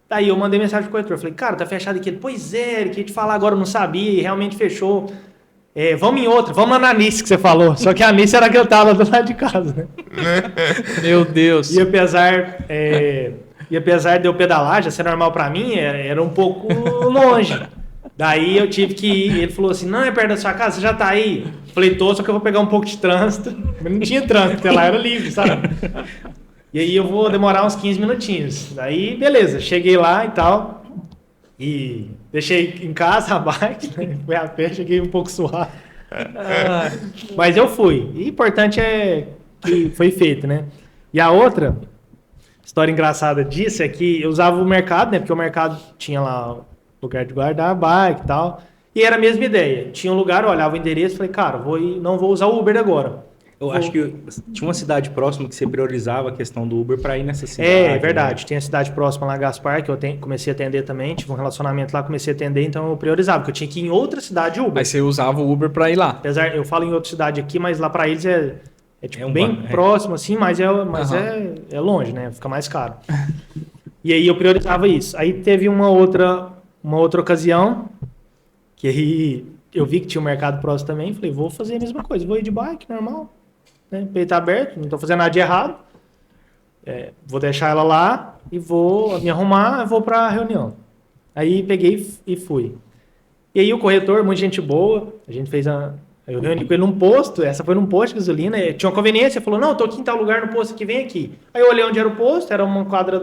Daí eu mandei mensagem pro corretor. Falei, cara, tá fechado aqui. Ele, pois é, ele queria te falar agora, eu não sabia e realmente fechou. Vamos em outra, vamos na Nice que você falou. Só que a Nice era que eu tava do lado de casa, né? Meu Deus. E apesar de eu pedalar, já ser normal pra mim, era um pouco longe. Daí eu tive que ir, ele falou assim, não é perto da sua casa, você já tá aí? Falei, tô, só que eu vou pegar um pouco de trânsito. Mas não tinha trânsito, até lá era livre, sabe? E aí eu vou demorar uns 15 minutinhos. Daí, beleza, cheguei lá e tal. E deixei em casa a bike, né? Fui a pé, cheguei um pouco suado. Mas eu fui. E o importante é que foi feito, né? E a outra história engraçada disso é que eu usava o mercado, né? Porque o mercado tinha lá lugar de guardar a bike e tal. E era a mesma ideia. Tinha um lugar, eu olhava o endereço e falei, cara, não vou usar o Uber agora. Eu acho que tinha uma cidade próxima que você priorizava a questão do Uber para ir nessa cidade. É verdade. Né? Tem a cidade próxima lá, Gaspar, que eu comecei a atender também. Tive um relacionamento lá, comecei a atender, então eu priorizava, porque eu tinha que ir em outra cidade Uber. Aí você usava o Uber para ir lá. Apesar, eu falo em outra cidade aqui, mas lá para eles tipo, bem próximo, assim, mas é longe, né? Fica mais caro. E aí eu priorizava isso. Aí teve uma outra ocasião que aí eu vi que tinha um mercado próximo também, falei, vou fazer a mesma coisa, vou ir de bike, normal, né? Peito aberto, não tô fazendo nada de errado, vou deixar ela lá e vou me arrumar, vou pra reunião. Aí peguei e fui. E aí o corretor, muita gente boa, a gente fez eu reuni com ele num posto, essa foi num posto de gasolina, tinha uma conveniência, falou, não, tô aqui em tal lugar no posto aqui, vem aqui. Aí eu olhei onde era o posto, era uma quadra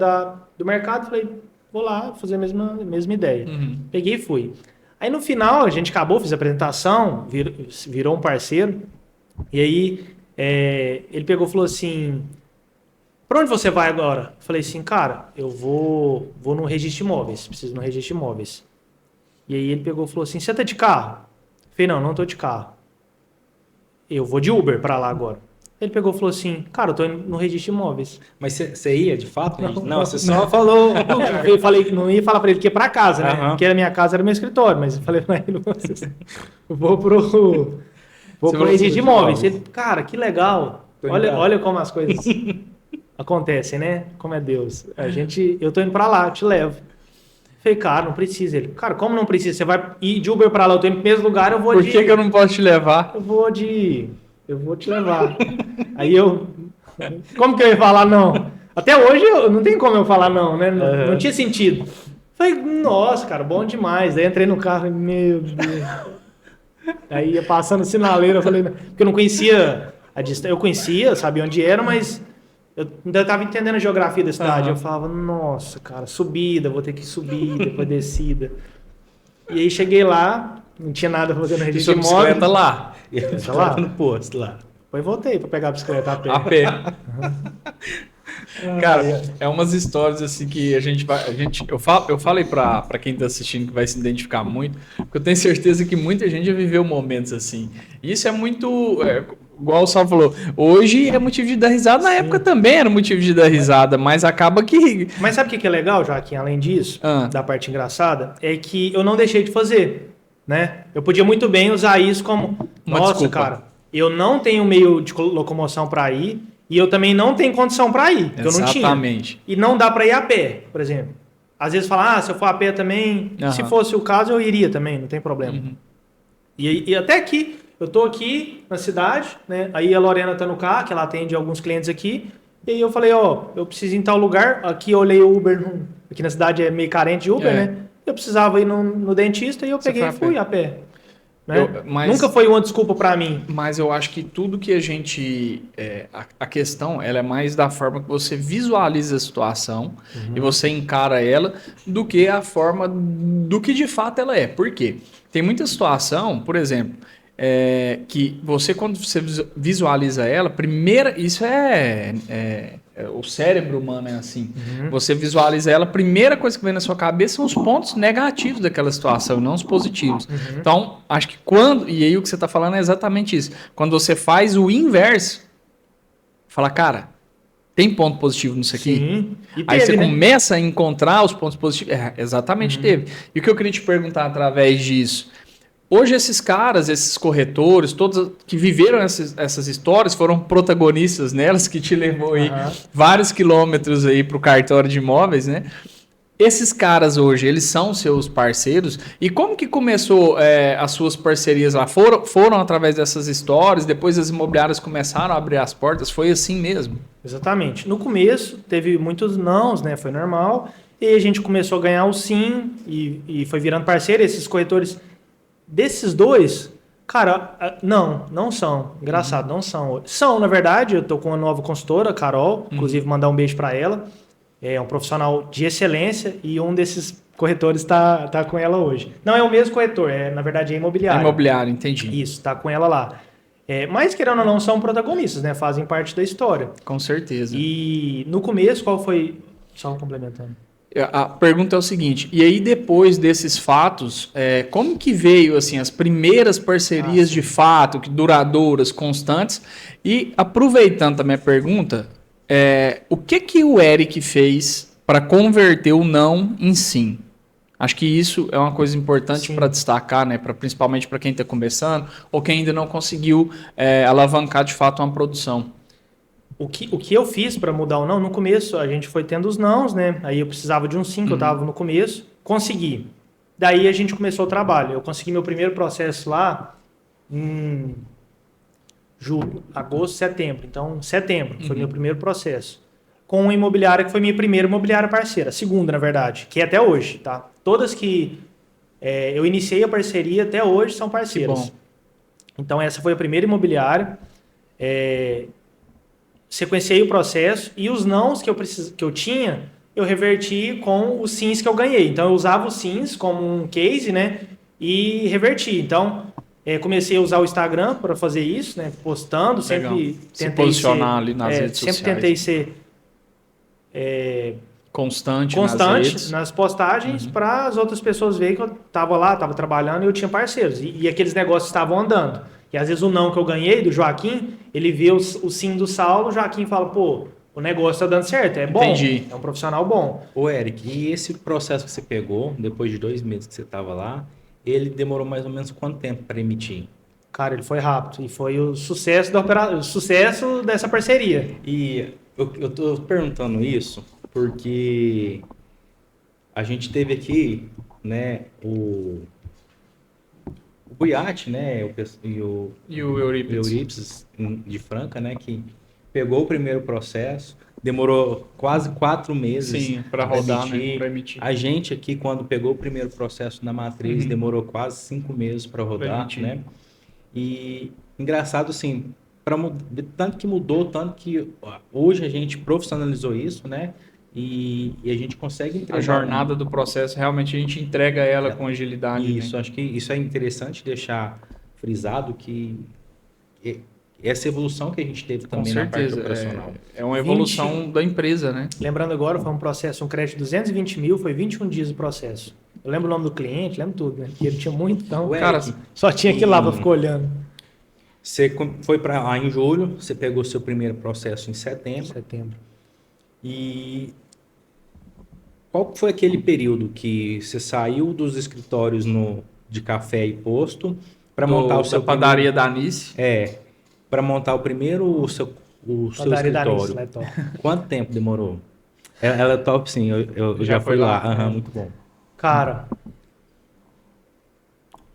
do mercado, falei, vou lá fazer a mesma ideia. Peguei e fui. Aí no final a gente acabou, fiz a apresentação, virou um parceiro, e aí ele pegou e falou assim, pra onde você vai agora? Eu falei assim, cara, eu vou no registro de imóveis, preciso no registro de imóveis. E aí ele pegou e falou assim, você tá de carro? Eu falei, não tô de carro. Eu vou de Uber pra lá agora. Ele pegou e falou assim, cara, eu tô indo no registro de imóveis. Mas você ia, de fato? Não, você só falou... Eu falei que não ia falar pra ele que ia pra casa, né? Porque a minha casa era meu escritório, mas eu falei pra ele, eu vou pro registro de imóveis. Ele, cara, que legal. Olha como as coisas acontecem, né? Como é Deus. Eu tô indo pra lá, eu te levo. Falei, cara, não precisa. Ele, cara, como não precisa? Você vai ir de Uber pra lá, eu tô indo pro mesmo lugar, eu vou Por que eu não posso te levar? Eu vou te levar. Aí como que eu ia falar não? Até hoje não tem como eu falar não, né? Não tinha sentido. Falei, nossa, cara, bom demais. Daí entrei no carro e, meu Deus. Aí ia passando sinaleira, eu falei, porque eu não conhecia a distância. Eu conhecia, sabia onde era, mas Eu ainda estava entendendo a geografia da cidade. Aham. Eu falava, nossa, cara, subida, vou ter que subir, depois descida. E aí cheguei lá, não tinha nada pra fazer no Deixou registro a de bicicleta imóvel. lá, Eu Tá lá? tava no posto lá. Depois voltei pra pegar a bicicleta a pé. a pé. Cara, é umas histórias assim que eu falei pra quem tá assistindo que vai se identificar muito, porque eu tenho certeza que muita gente já viveu momentos assim. E isso é muito, igual o Sal falou, hoje é motivo de dar risada, na época também era motivo de dar risada, mas acaba que... Mas sabe o que é legal, Joaquim, além disso, Ah. da parte engraçada? É que eu não deixei de fazer, né? Eu podia muito bem usar isso como, Uma nossa, desculpa. cara, eu não tenho meio de locomoção para ir e eu também não tenho condição para ir, porque eu não tinha. Exatamente. E não dá para ir a pé, por exemplo. Às vezes fala, se eu for a pé também, Aham. se fosse o caso, eu iria também, não tem problema. Uhum. E até aqui, eu tô aqui na cidade, né? Aí a Lorena tá no carro, que ela atende alguns clientes aqui. E aí eu falei, eu preciso ir em tal lugar. Aqui eu olhei o Uber, aqui na cidade é meio carente de Uber, É. né? Eu precisava ir no dentista e eu Você peguei e foi fui a pé. Né? Mas- Nunca foi uma desculpa para mim. Mas eu acho que tudo que a gente. A questão ela é mais da forma que você visualiza a situação e você encara ela do que a forma do que de fato ela é. Por quê? Tem muita situação, por exemplo, que você, quando você visualiza ela, isso o cérebro humano é assim. Você visualiza ela, a primeira coisa que vem na sua cabeça são os pontos negativos daquela situação, não os positivos. Então, acho que e aí o que você está falando é exatamente isso. Quando você faz o inverso, fala, cara, tem ponto positivo nisso aqui? Sim. E Aí teve, você né? começa a encontrar os pontos positivos. Exatamente, teve. E o que eu queria te perguntar através disso? Hoje esses caras, esses corretores, todos que viveram essas histórias, foram protagonistas nelas, que te levou aí Aham. vários quilômetros aí para o cartório de imóveis, né? Esses caras hoje, eles são seus parceiros? E como que começou as suas parcerias lá? Foram através dessas histórias, depois as imobiliárias começaram a abrir as portas? Foi assim mesmo? Exatamente. No começo teve muitos nãos, né? Foi normal. E aí a gente começou a ganhar o sim e foi virando parceiro. Esses corretores desses dois, cara, não são. Engraçado, não são. São, na verdade, eu tô com uma nova consultora, a Carol, inclusive mandar um beijo para ela. É um profissional de excelência e um desses corretores tá com ela hoje. Não é o mesmo corretor, na verdade é imobiliário. Imobiliário, entendi. Isso, tá com ela lá. Mas, querendo ou não, são protagonistas, né? Fazem parte da história. Com certeza. E no começo, qual foi... Só complementando. A pergunta é o seguinte, e aí depois desses fatos, como que veio assim as primeiras parcerias de fato, duradouras, constantes? E aproveitando também a pergunta, o que o Eric fez para converter o não em sim? Acho que isso é uma coisa importante para destacar, né? Principalmente para quem está começando ou quem ainda não conseguiu alavancar de fato uma produção. O que eu fiz para mudar o não, no começo a gente foi tendo os nãos, né? Aí eu precisava de um sim, que eu estava no começo, consegui. Daí a gente começou o trabalho. Eu consegui meu primeiro processo lá em julho, agosto, setembro. Então, setembro foi meu primeiro processo. Com uma imobiliária que foi minha primeira imobiliária parceira, segunda, na verdade, que é até hoje, tá? Todas que eu iniciei a parceria até hoje são parceiras. Que bom. Então, essa foi a primeira imobiliária. Sequenciei o processo e os nãos que eu tinha, eu reverti com os sims que eu ganhei. Então, eu usava os sims como um case, né? E reverti. Então, comecei a usar o Instagram para fazer isso, né? Postando, Legal. sempre Se tentei posicionar ali nas redes sempre sociais. tentei ser Constante nas constante redes. nas postagens para as outras pessoas verem que eu estava lá, estava trabalhando e eu tinha parceiros. E aqueles negócios estavam andando. E às vezes o não que eu ganhei do Joaquim, ele vê o sim do Saulo, o Joaquim fala, pô, o negócio está dando certo, é bom, Entendi. é um profissional bom. Ô, Eric, e esse processo que você pegou, depois de 2 meses que você estava lá, ele demorou mais ou menos quanto tempo para emitir? Cara, ele foi rápido e foi o sucesso o sucesso dessa parceria. E eu tô perguntando isso porque a gente teve aqui, né, o Buiatti, né, e o Eurípides de Franca, né, que pegou o primeiro processo, demorou quase 4 meses. Sim, para rodar, né, para emitir. A gente aqui, quando pegou o primeiro processo na matriz, demorou quase 5 meses para rodar, emitir. né? E engraçado, assim, tanto que mudou, tanto que hoje a gente profissionalizou isso, né? E a gente consegue entregar. A jornada do processo, realmente a gente entrega ela com agilidade. Isso, né? acho que isso é interessante deixar frisado que essa evolução que a gente teve também na parte operacional. É uma evolução da empresa, né? Lembrando agora, foi um processo, um crédito de 220 mil, foi 21 dias o processo. Eu lembro o nome do cliente, lembro tudo, né? Porque ele tinha muito, então, Cara, só tinha aquilo lá para ficar olhando. Você foi para lá em julho, você pegou seu primeiro processo em setembro. E qual foi aquele período que você saiu dos escritórios de café e posto para montar o seu padaria da Anice? Para montar o seu escritório. Da Anice, quanto tempo demorou? Ela é top, sim. Eu já fui lá. Muito bom. Cara,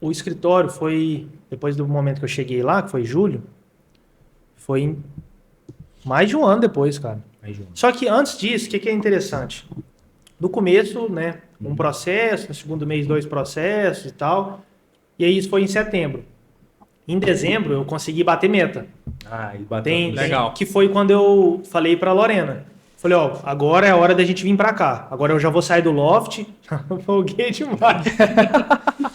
o escritório foi, depois do momento que eu cheguei lá, que foi julho, foi mais de um ano depois, cara. Só que antes disso, o que é interessante? No começo, né, um processo, no segundo mês, 2 processos e tal, e aí isso foi em setembro. Em dezembro, eu consegui bater meta. E bateu. Legal. Que foi quando eu falei pra Lorena. Falei, agora é a hora da gente vir pra cá. Agora eu já vou sair do loft. Folguei demais.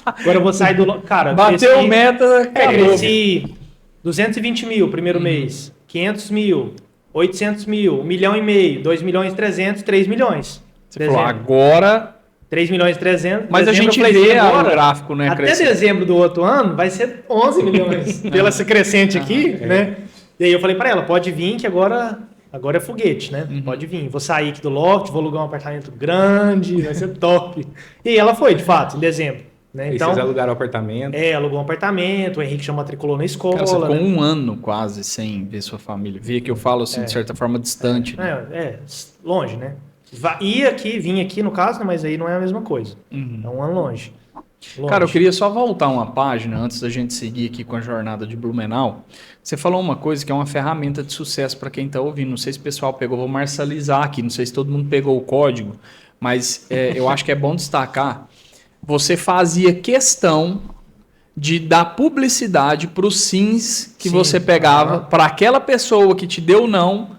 Agora eu vou sair do loft. Cara, bateu meta, acabou. Esse 220 mil primeiro mês, 500 mil, 800 mil, 1,5 milhão, 2 milhões e 300, 3 milhões. Você falou, agora... 3 milhões e 300. Mas a gente vê o gráfico, né? Até dezembro do outro ano vai ser 11 milhões. Pela essa crescente aqui, né? E aí eu falei pra ela, pode vir que agora é foguete, né? Pode vir. Vou sair aqui do loft, vou alugar um apartamento grande, vai ser top. E aí ela foi, de fato, em dezembro. Né? Então, vocês alugaram o apartamento? Alugou um apartamento, o Henrique já matriculou na escola. Cara, você ficou né? um ano quase sem ver sua família. Via que eu falo assim, de certa forma, distante. Né? Longe, né? Vim aqui no caso, mas aí não é a mesma coisa. É um ano longe. Cara, eu queria só voltar uma página antes da gente seguir aqui com a jornada de Blumenau. Você falou uma coisa que é uma ferramenta de sucesso para quem está ouvindo. Não sei se o pessoal pegou, vou marcializar aqui. Não sei se todo mundo pegou o código, mas eu acho que é bom destacar. Você fazia questão de dar publicidade para os sims que você pegava, para aquela pessoa que te deu não,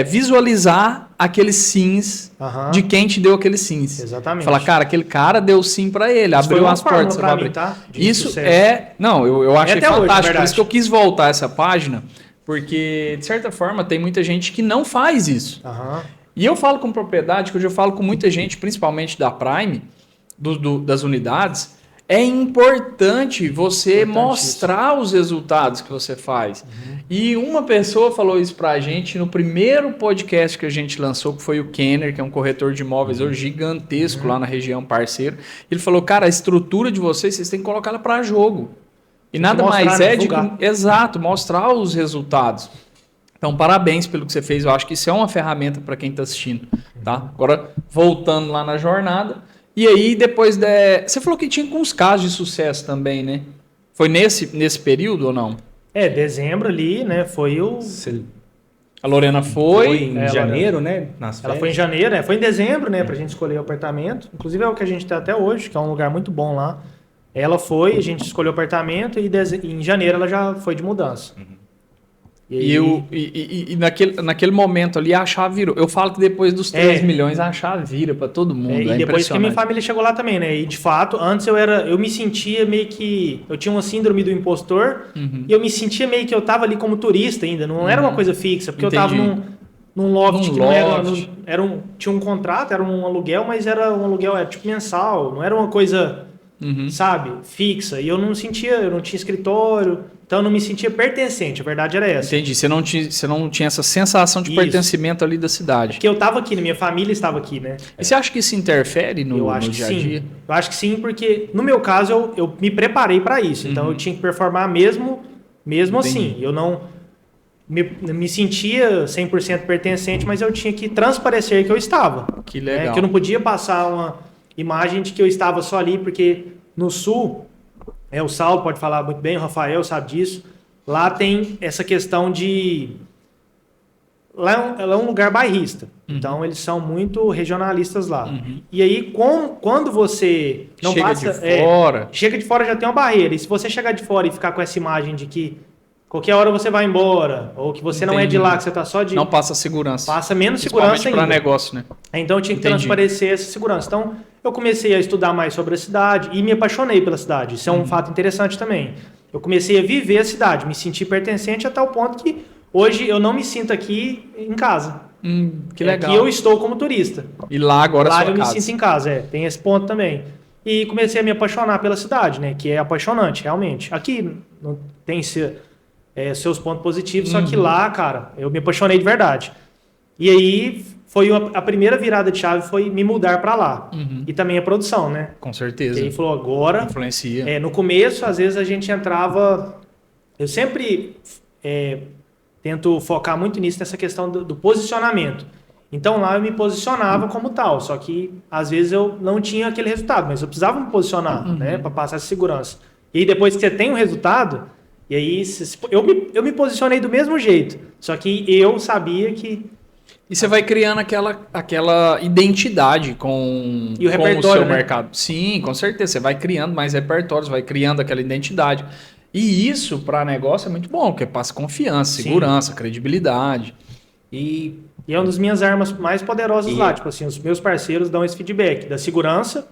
visualizar aqueles sims de quem te deu aqueles sims. Exatamente. Falar, cara, aquele cara deu sim para ele, abriu as portas. Pra mim, tá? Isso sucesso. Não, eu achei fantástico. Hoje, por isso que eu quis voltar essa página, porque, de certa forma, tem muita gente que não faz isso. E eu falo com propriedade, que hoje eu falo com muita gente, principalmente da Prime, das unidades, é importante você mostrar os resultados que você faz. E uma pessoa falou isso pra gente no primeiro podcast que a gente lançou, que foi o Kenner, que é um corretor de imóveis hoje gigantesco lá na região, parceiro. Ele falou, cara, a estrutura de vocês têm que colocar ela para jogo. E nada mais é de... Exato, mostrar os resultados. Então, parabéns pelo que você fez. Eu acho que isso é uma ferramenta para quem está assistindo. Tá? Agora, voltando lá na jornada... E aí, depois você falou que tinha alguns casos de sucesso também, né? Foi nesse período ou não? Dezembro ali, né? Foi o... A Lorena foi em janeiro, né? Ela foi em janeiro, né? Foi em dezembro, né? Pra gente escolher o apartamento. Inclusive é o que a gente tem até hoje, que é um lugar muito bom lá. Ela foi, a gente escolheu o apartamento e em janeiro ela já foi de mudança. E naquele momento ali a chave virou. Eu falo que depois dos 3 milhões a chave vira para todo mundo. E depois que a minha família chegou lá também, né? E de fato, antes eu me sentia meio que... Eu tinha uma síndrome do impostor e eu me sentia meio que eu tava ali como turista ainda. Não era uma coisa fixa, porque eu tava num loft que não era... Tinha um contrato, era um aluguel, mas era um aluguel tipo mensal. Não era uma coisa, sabe, fixa. E eu não tinha escritório... Então eu não me sentia pertencente, a verdade era essa. Entendi, você não tinha essa sensação de pertencimento ali da cidade. Porque eu estava aqui, minha família estava aqui, né? E você acha que isso interfere no dia a dia? Eu acho que sim, porque no meu caso eu me preparei para isso. Então eu tinha que performar mesmo assim. Eu não me sentia 100% pertencente, mas eu tinha que transparecer que eu estava. Que legal. Né? Que eu não podia passar uma imagem de que eu estava só ali, porque no Sul... o Saulo pode falar muito bem, o Rafael sabe disso. Lá tem essa questão de... Lá é um lugar bairrista. Então, eles são muito regionalistas lá. E aí, quando você não chega de fora... Chega de fora já tem uma barreira. E se você chegar de fora e ficar com essa imagem de que qualquer hora você vai embora, ou que você não é de lá, que você tá só de... Não passa segurança. Passa menos segurança ainda. Para negócio, né? Então eu tinha que Entendi. transparecer essa segurança. Então eu comecei a estudar mais sobre a cidade e me apaixonei pela cidade. Isso é um fato interessante também. Eu comecei a viver a cidade, me senti pertencente a tal ponto que hoje eu não me sinto aqui em casa. Que legal. Aqui eu estou como turista. E lá agora Lá é sua eu casa. me sinto em casa, tem esse ponto também. E comecei a me apaixonar pela cidade, né? Que é apaixonante, realmente. Aqui não tem seus pontos positivos, só que lá, cara, eu me apaixonei de verdade. E aí foi a primeira virada de chave foi me mudar para lá. E também a produção, né? Com certeza. E aí falou, agora... Influencia. No começo, às vezes, a gente entrava... Eu sempre tento focar muito nisso, nessa questão do posicionamento. Então, lá eu me posicionava como tal, só que, às vezes, eu não tinha aquele resultado, mas eu precisava me posicionar, né, para passar essa segurança. E aí, depois que você tem um resultado, e aí eu me posicionei do mesmo jeito, só que eu sabia que... E você vai criando aquela identidade com E o com repertório, seu né? mercado. Sim, com certeza. Você vai criando mais repertórios, vai criando aquela identidade. E isso, para negócio, é muito bom, porque passa confiança, Sim. segurança, credibilidade. E E é uma das minhas armas mais poderosas lá. Tipo assim, os meus parceiros dão esse feedback da segurança,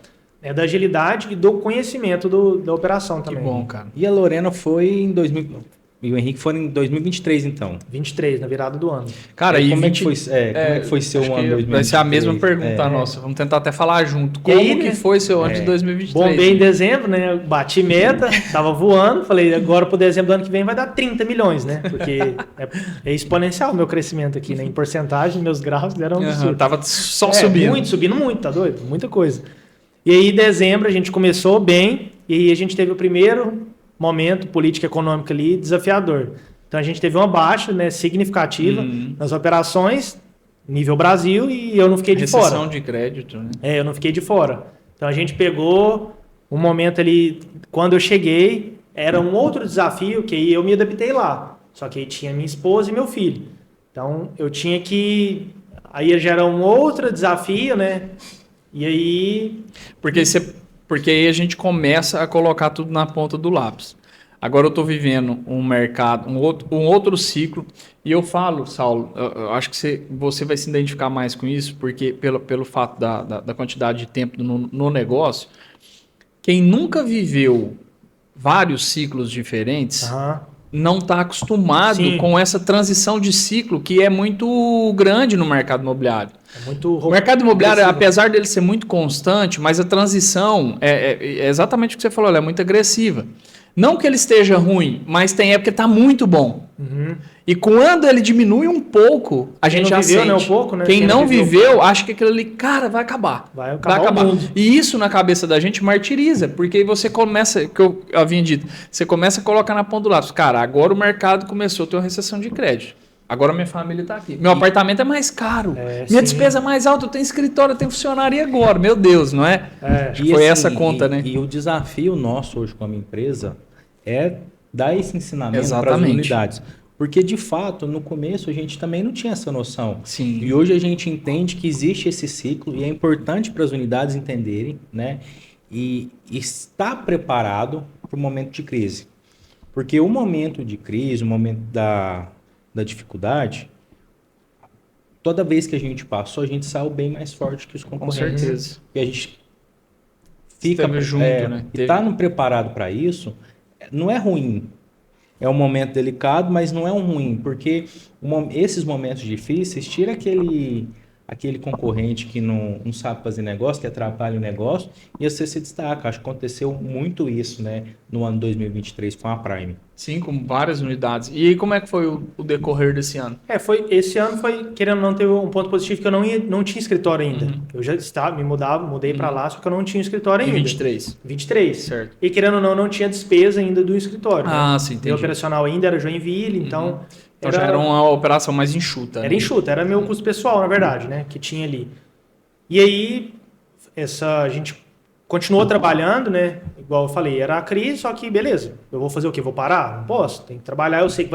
da agilidade e do conhecimento da operação Que também. bom, cara. E a Lorena foi em 2000. E o Henrique foi em 2023, então. 23, na virada do ano. Cara, E e como é 20 que foi, como é que foi seu acho ano que 2023? vai ser a mesma pergunta nossa. Vamos tentar até falar junto. Como aí, que né? foi seu ano de 2023? Bombei em dezembro, né? Bati meta, tava voando. Falei, agora pro dezembro do ano que vem vai dar 30 milhões, né? Porque é exponencial o meu crescimento aqui, né? Em porcentagem, meus gráficos eram absurdos. Tava só subindo. Subindo muito, tá doido? Muita coisa. E aí, em dezembro, a gente começou bem, e aí a gente teve o primeiro momento político econômico ali desafiador. Então a gente teve uma baixa, né, significativa nas operações, nível Brasil, e eu não fiquei de fora. Recessão de crédito, né? Eu não fiquei de fora. Então a gente pegou um momento ali, quando eu cheguei, era um outro desafio, que aí eu me adaptei lá. Só que aí tinha minha esposa e meu filho. Então eu tinha que... Aí já era um outro desafio, né? E aí... Porque aí a gente começa a colocar tudo na ponta do lápis. Agora eu estou vivendo um mercado, um outro ciclo, e eu falo, Saulo, eu acho que você vai se identificar mais com isso, porque pelo fato da quantidade de tempo no negócio, quem nunca viveu vários ciclos diferentes não está acostumado Sim. com essa transição de ciclo que é muito grande no mercado imobiliário. O mercado imobiliário, apesar dele ser muito constante, mas a transição é exatamente o que você falou, ela é muito agressiva. Não que ele esteja ruim, mas tem época que está muito bom. E quando ele diminui um pouco, a gente já sente. Né, um pouco, né? Quem não viveu, acha que aquilo ali, cara, vai acabar. Vai acabar. O mundo. E isso na cabeça da gente martiriza, porque aí você começa, que eu havia dito, você começa a colocar na ponta do lápis. Cara, agora o mercado começou a ter uma recessão de crédito. Agora minha família está aqui. Meu apartamento é mais caro. Minha despesa é mais alta. Eu tenho escritório, eu tenho funcionário. E agora? Meu Deus, não é? Acho que foi essa conta, né? E o desafio nosso hoje com a minha empresa é dar esse ensinamento para as Exatamente. unidades. Porque, de fato, no começo a gente também não tinha essa noção. Sim. E hoje a gente entende que existe esse ciclo e é importante para as unidades entenderem, né? E estar preparado para o momento de crise. Porque o momento de crise, o momento da dificuldade, toda vez que a gente passou, a gente saiu bem mais forte que os concorrentes. Com certeza. E a gente fica junto, né? E tá preparado para isso, não é ruim. É um momento delicado, mas não é um ruim, porque esses momentos difíceis tira aquele concorrente que não sabe fazer negócio, que atrapalha o negócio, e você se destaca. Acho que aconteceu muito isso, né, no ano 2023 com a Prime. Sim, com várias unidades. E aí, como é que foi o decorrer desse ano? Esse ano foi, querendo ou não, teve um ponto positivo que eu não tinha escritório ainda. Eu já mudei para lá, só que eu não tinha escritório ainda. Em 23. 23. Certo. E querendo ou não tinha despesa ainda do escritório. Ah, né? sim, entendi. O operacional ainda era Joinville, então... Então já era uma operação mais enxuta. Era enxuta, era meu custo pessoal, na verdade, né? Que tinha ali. E aí, a gente continuou trabalhando, né? Igual eu falei, era a crise, só que beleza. Eu vou fazer o quê? Vou parar? Não posso. Tem que trabalhar. Eu sei que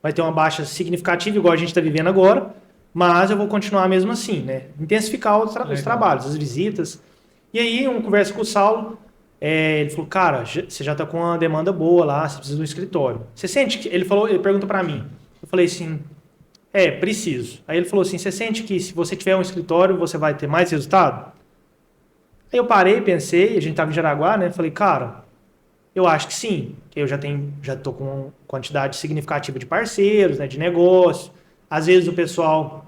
vai ter uma baixa significativa, igual a gente está vivendo agora, mas eu vou continuar mesmo assim, né? Intensificar os trabalhos, as visitas. E aí, uma conversa com o Saulo, ele falou, cara, você já tá com uma demanda boa lá, você precisa de um escritório. Você sente que... Ele perguntou para mim. Eu falei assim, preciso. Aí ele falou assim, você sente que se você tiver um escritório, você vai ter mais resultado? Aí eu parei, pensei, a gente tava em Jaraguá, né? Falei, cara, eu acho que sim. Que eu já tô com uma quantidade significativa de parceiros, né? De negócio. Às vezes o pessoal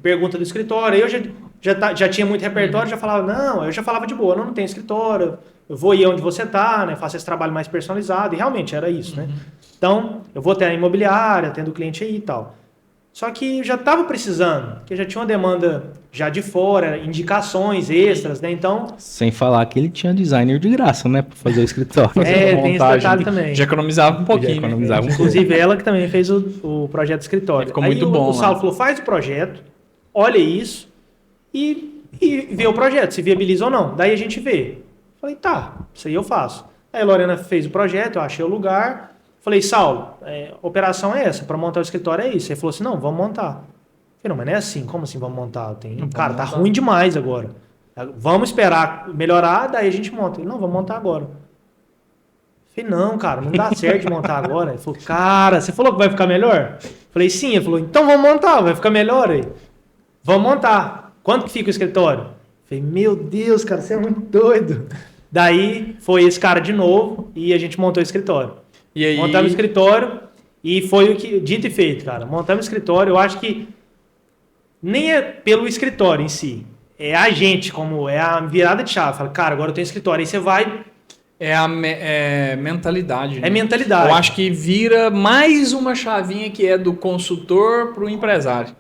pergunta do escritório. Aí eu já tinha muito repertório, já falava, não, eu já falava de boa, não tenho escritório, eu vou ir onde você tá, né? Faço esse trabalho mais personalizado. E realmente era isso, né? Então, eu vou ter a imobiliária, tendo o cliente aí e tal. Só que eu já estava precisando, porque já tinha uma demanda já de fora, indicações extras, né? Então... Sem falar que ele tinha designer de graça, né? Para fazer o escritório. Tem esse detalhe também. Já economizava um pouquinho. Inclusive ela que também fez o projeto do escritório. Ficou muito bom. O Saulo falou, faz o projeto, olha isso e vê o projeto, se viabiliza ou não. Daí a gente vê. Falei, tá, isso aí eu faço. Aí a Lorena fez o projeto, eu achei o lugar... Falei, Saulo, a operação é essa, para montar o escritório é isso. Ele falou assim, não, vamos montar. Eu falei, não, mas não é assim, como assim vamos montar? Cara, tá ruim demais agora. Vamos esperar melhorar, daí a gente monta. Ele, não, vamos montar agora. Eu falei, não, cara, não dá certo de montar agora. Ele falou, cara, você falou que vai ficar melhor? Eu falei, sim. Ele falou, então vamos montar, vai ficar melhor aí. Vamos montar. Quanto que fica o escritório? Eu falei, meu Deus, cara, você é muito doido. Daí foi esse cara de novo e a gente montou o escritório. E aí... Montamos o escritório e foi o que dito e feito, cara. Montamos o escritório, eu acho que nem é pelo escritório em si, é a gente, como é a virada de chave. Fala, cara, agora eu tenho escritório, aí você vai... É a mentalidade. Né? É mentalidade. Eu acho que vira mais uma chavinha que é do consultor para o empresário.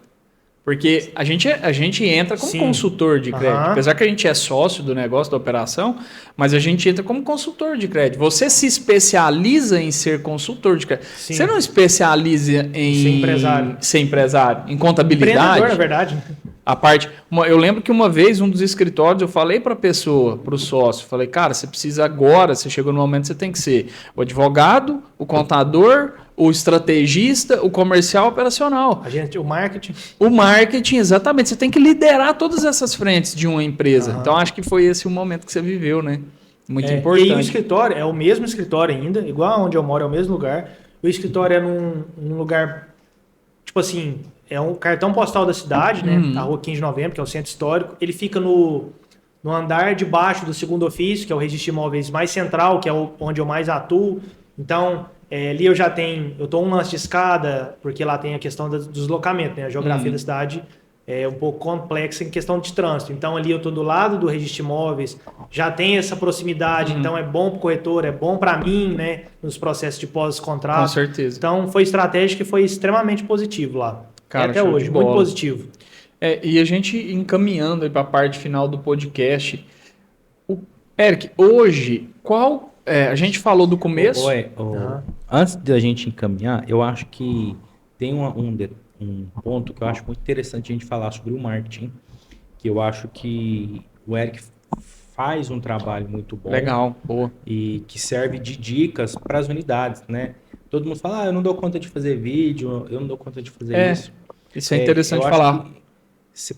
Porque a gente entra como consultor de crédito. Apesar que a gente é sócio do negócio, da operação, mas a gente entra como consultor de crédito. Você se especializa em ser consultor de crédito. Sim. Você não especializa em ser empresário, em contabilidade. Empreendedor, na verdade. Eu lembro que uma vez, um dos escritórios, eu falei para a pessoa, para o sócio, falei, cara, você precisa agora, você chegou no momento, você tem que ser o advogado, o contador, o estrategista, o comercial, o operacional. O marketing. O marketing, exatamente. Você tem que liderar todas essas frentes de uma empresa. Então, acho que foi esse o momento que você viveu, né? Muito importante. E aí o escritório é o mesmo escritório ainda, igual onde eu moro, é o mesmo lugar. O escritório é num lugar, tipo assim... É um cartão postal da cidade, né? A Rua 15 de Novembro, que é o centro histórico. Ele fica no andar de baixo do segundo ofício, que é o registro de imóveis mais central, que é onde eu mais atuo. Então, ali eu tô um lance de escada, porque lá tem a questão do deslocamento, né? A geografia da cidade é um pouco complexa em questão de trânsito. Então, ali eu tô do lado do registro de imóveis, já tem essa proximidade, então é bom para o corretor, é bom para mim, né? Nos processos de pós-contrato. Com certeza. Então, foi estratégico e foi extremamente positivo lá. Cara, até hoje, muito positivo. E a gente encaminhando para a parte final do podcast. Eric, hoje, a gente falou do começo. Antes de a gente encaminhar, eu acho que tem um ponto que eu acho muito interessante a gente falar sobre o marketing, que eu acho que o Eric faz um trabalho muito bom. Legal, boa. E que serve de dicas para as unidades, né? Todo mundo fala, eu não dou conta de fazer vídeo, eu não dou conta de fazer isso. Isso é interessante falar. Você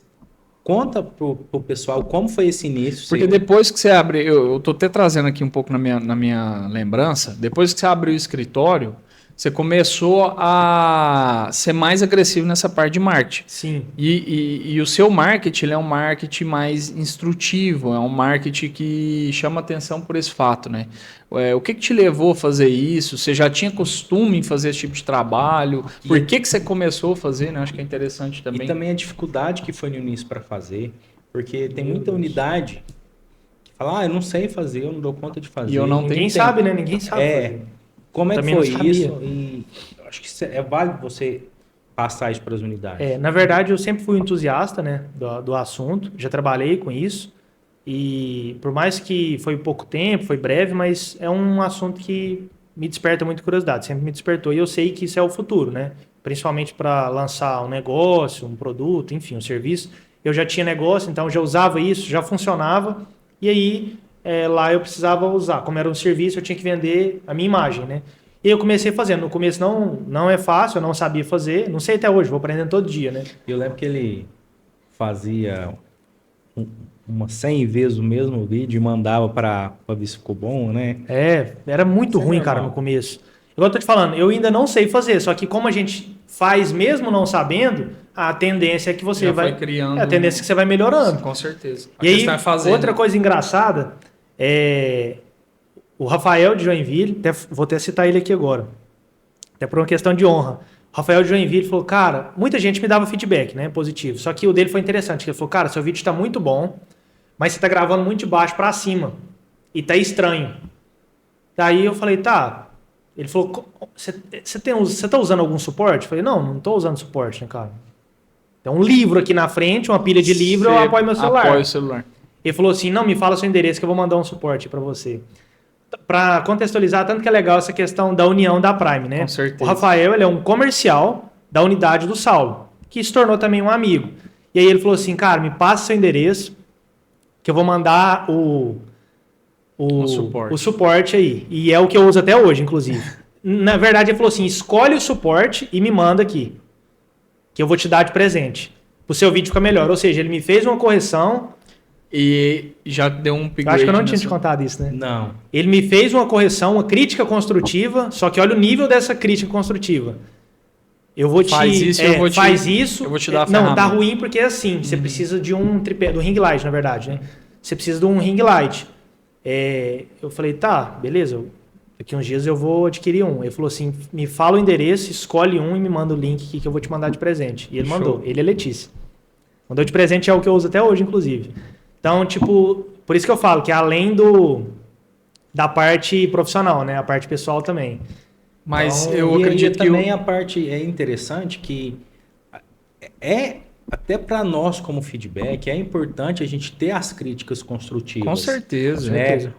conta pro pessoal como foi esse início. Porque depois que você abre, eu tô até trazendo aqui um pouco na minha lembrança, depois que você abriu o escritório, você começou a ser mais agressivo nessa parte de marketing. Sim. E o seu marketing, ele é um marketing mais instrutivo, é um marketing que chama atenção por esse fato, né? O que te levou a fazer isso? Você já tinha costume em fazer esse tipo de trabalho? Por que você começou a fazer, né? Acho que é interessante também. E também a dificuldade que foi no início para fazer, porque tem muita unidade que fala, eu não sei fazer, eu não dou conta de fazer. E eu não Ninguém sabe, né? Ninguém sabe fazer. Como é que foi isso? E eu acho que é válido você passar isso para as unidades. Na verdade, eu sempre fui entusiasta, né, do assunto. Já trabalhei com isso. E por mais que foi pouco tempo, foi breve, mas é um assunto que me desperta muita curiosidade. Sempre me despertou. E eu sei que isso é o futuro, né? Principalmente para lançar um negócio, um produto, enfim, um serviço. Eu já tinha negócio, então já usava isso, já funcionava. E aí... lá eu precisava usar. Como era um serviço, eu tinha que vender a minha imagem, né? E eu comecei fazendo. No começo não é fácil, eu não sabia fazer. Não sei até hoje, vou aprendendo todo dia, né? Eu lembro que ele fazia umas 100 vezes o mesmo vídeo e mandava para ver se ficou bom, né? Era muito ruim, cara, normal. no começo. Igual eu tô te falando, eu ainda não sei fazer, só que como a gente faz mesmo não sabendo, a tendência é que você Já vai... foi criando. A tendência é que você vai melhorando. Com certeza. A E aí, questão é fazer. outra coisa engraçada é o Rafael de Joinville, vou até citar ele aqui agora, até por uma questão de honra. O Rafael de Joinville falou, cara, muita gente me dava feedback, né, positivo, só que o dele foi interessante, ele falou, cara, seu vídeo está muito bom, mas você está gravando muito de baixo para cima e tá estranho. Daí eu falei, tá. Ele falou, você tá usando algum suporte? Eu falei, não tô usando suporte, né, cara? Tem um livro aqui na frente, uma pilha de livro, eu apoio meu celular. Apoio o celular. Ele falou assim, não, me fala seu endereço que eu vou mandar um suporte para você. Para contextualizar, tanto que é legal essa questão da união da Prime, né? Com certeza. O Rafael, ele é um comercial da unidade do Saulo, que se tornou também um amigo. E aí ele falou assim, cara, me passa seu endereço, que eu vou mandar o suporte aí. E é o que eu uso até hoje, inclusive. Na verdade, ele falou assim, escolhe o suporte e me manda aqui, que eu vou te dar de presente. O seu vídeo fica melhor. Ou seja, ele me fez uma correção... E já deu um upgrade. Eu acho que eu não tinha te contado isso, né? Não. Ele me fez uma correção, uma crítica construtiva, só que olha o nível dessa crítica construtiva. Eu vou Faz isso, faz isso. Eu vou te dar a Não, ferramenta. tá ruim porque é assim, você precisa de um tripé, do ring light, na verdade, né? Você precisa de um ring light. Eu falei, tá, beleza, daqui uns dias eu vou adquirir um. Ele falou assim, me fala o endereço, escolhe um e me manda o link aqui que eu vou te mandar de presente. E ele mandou, ele é Letícia. Mandou de presente, é o que eu uso até hoje, inclusive. Então, tipo, por isso que eu falo que além da parte profissional, né? A parte pessoal também. Mas Então, eu acredito que... também a parte é interessante que até para nós como feedback, é importante a gente ter as críticas construtivas. Com certeza. Né?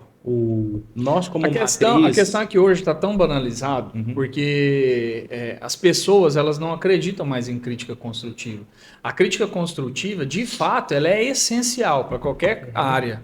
Nós como a questão é que hoje está tão banalizado, porque as pessoas elas não acreditam mais em crítica construtiva. A crítica construtiva, de fato, ela é essencial para qualquer área.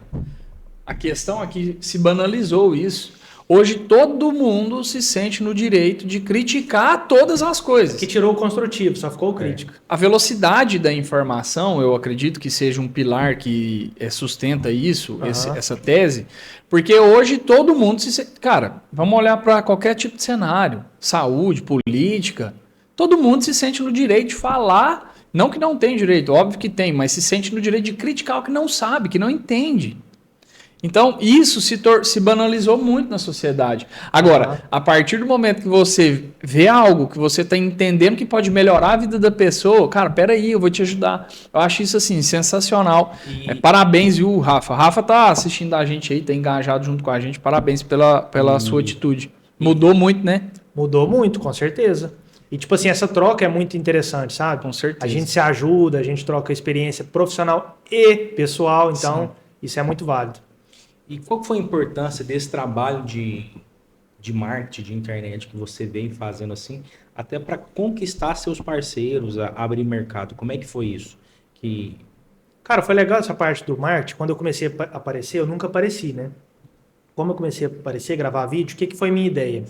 A questão é que se banalizou isso. Hoje todo mundo se sente no direito de criticar todas as coisas. Que tirou o construtivo, só ficou o crítico. A velocidade da informação, eu acredito que seja um pilar que sustenta isso, essa tese, porque hoje todo mundo se... Cara, vamos olhar para qualquer tipo de cenário, saúde, política, todo mundo se sente no direito de falar, não que não tem direito, óbvio que tem, mas se sente no direito de criticar o que não sabe, que não entende. Então, isso se banalizou muito na sociedade. Agora, a partir do momento que você vê algo, que você está entendendo que pode melhorar a vida da pessoa, cara, peraí, eu vou te ajudar. Eu acho isso, assim, sensacional. Parabéns, viu, Rafa? Rafa tá assistindo a gente aí, tá engajado junto com a gente. Parabéns pela sua atitude. Mudou muito, né? Mudou muito, com certeza. E, tipo assim, essa troca é muito interessante, sabe? Com certeza. A gente se ajuda, a gente troca experiência profissional e pessoal, então isso é muito válido. E qual foi a importância desse trabalho de marketing, de internet que você vem fazendo assim, até para conquistar seus parceiros, abrir mercado? Como é que foi isso? Cara, foi legal essa parte do marketing. Quando eu comecei a aparecer, eu nunca apareci, né? Como eu comecei a aparecer, gravar vídeo, o que foi minha ideia?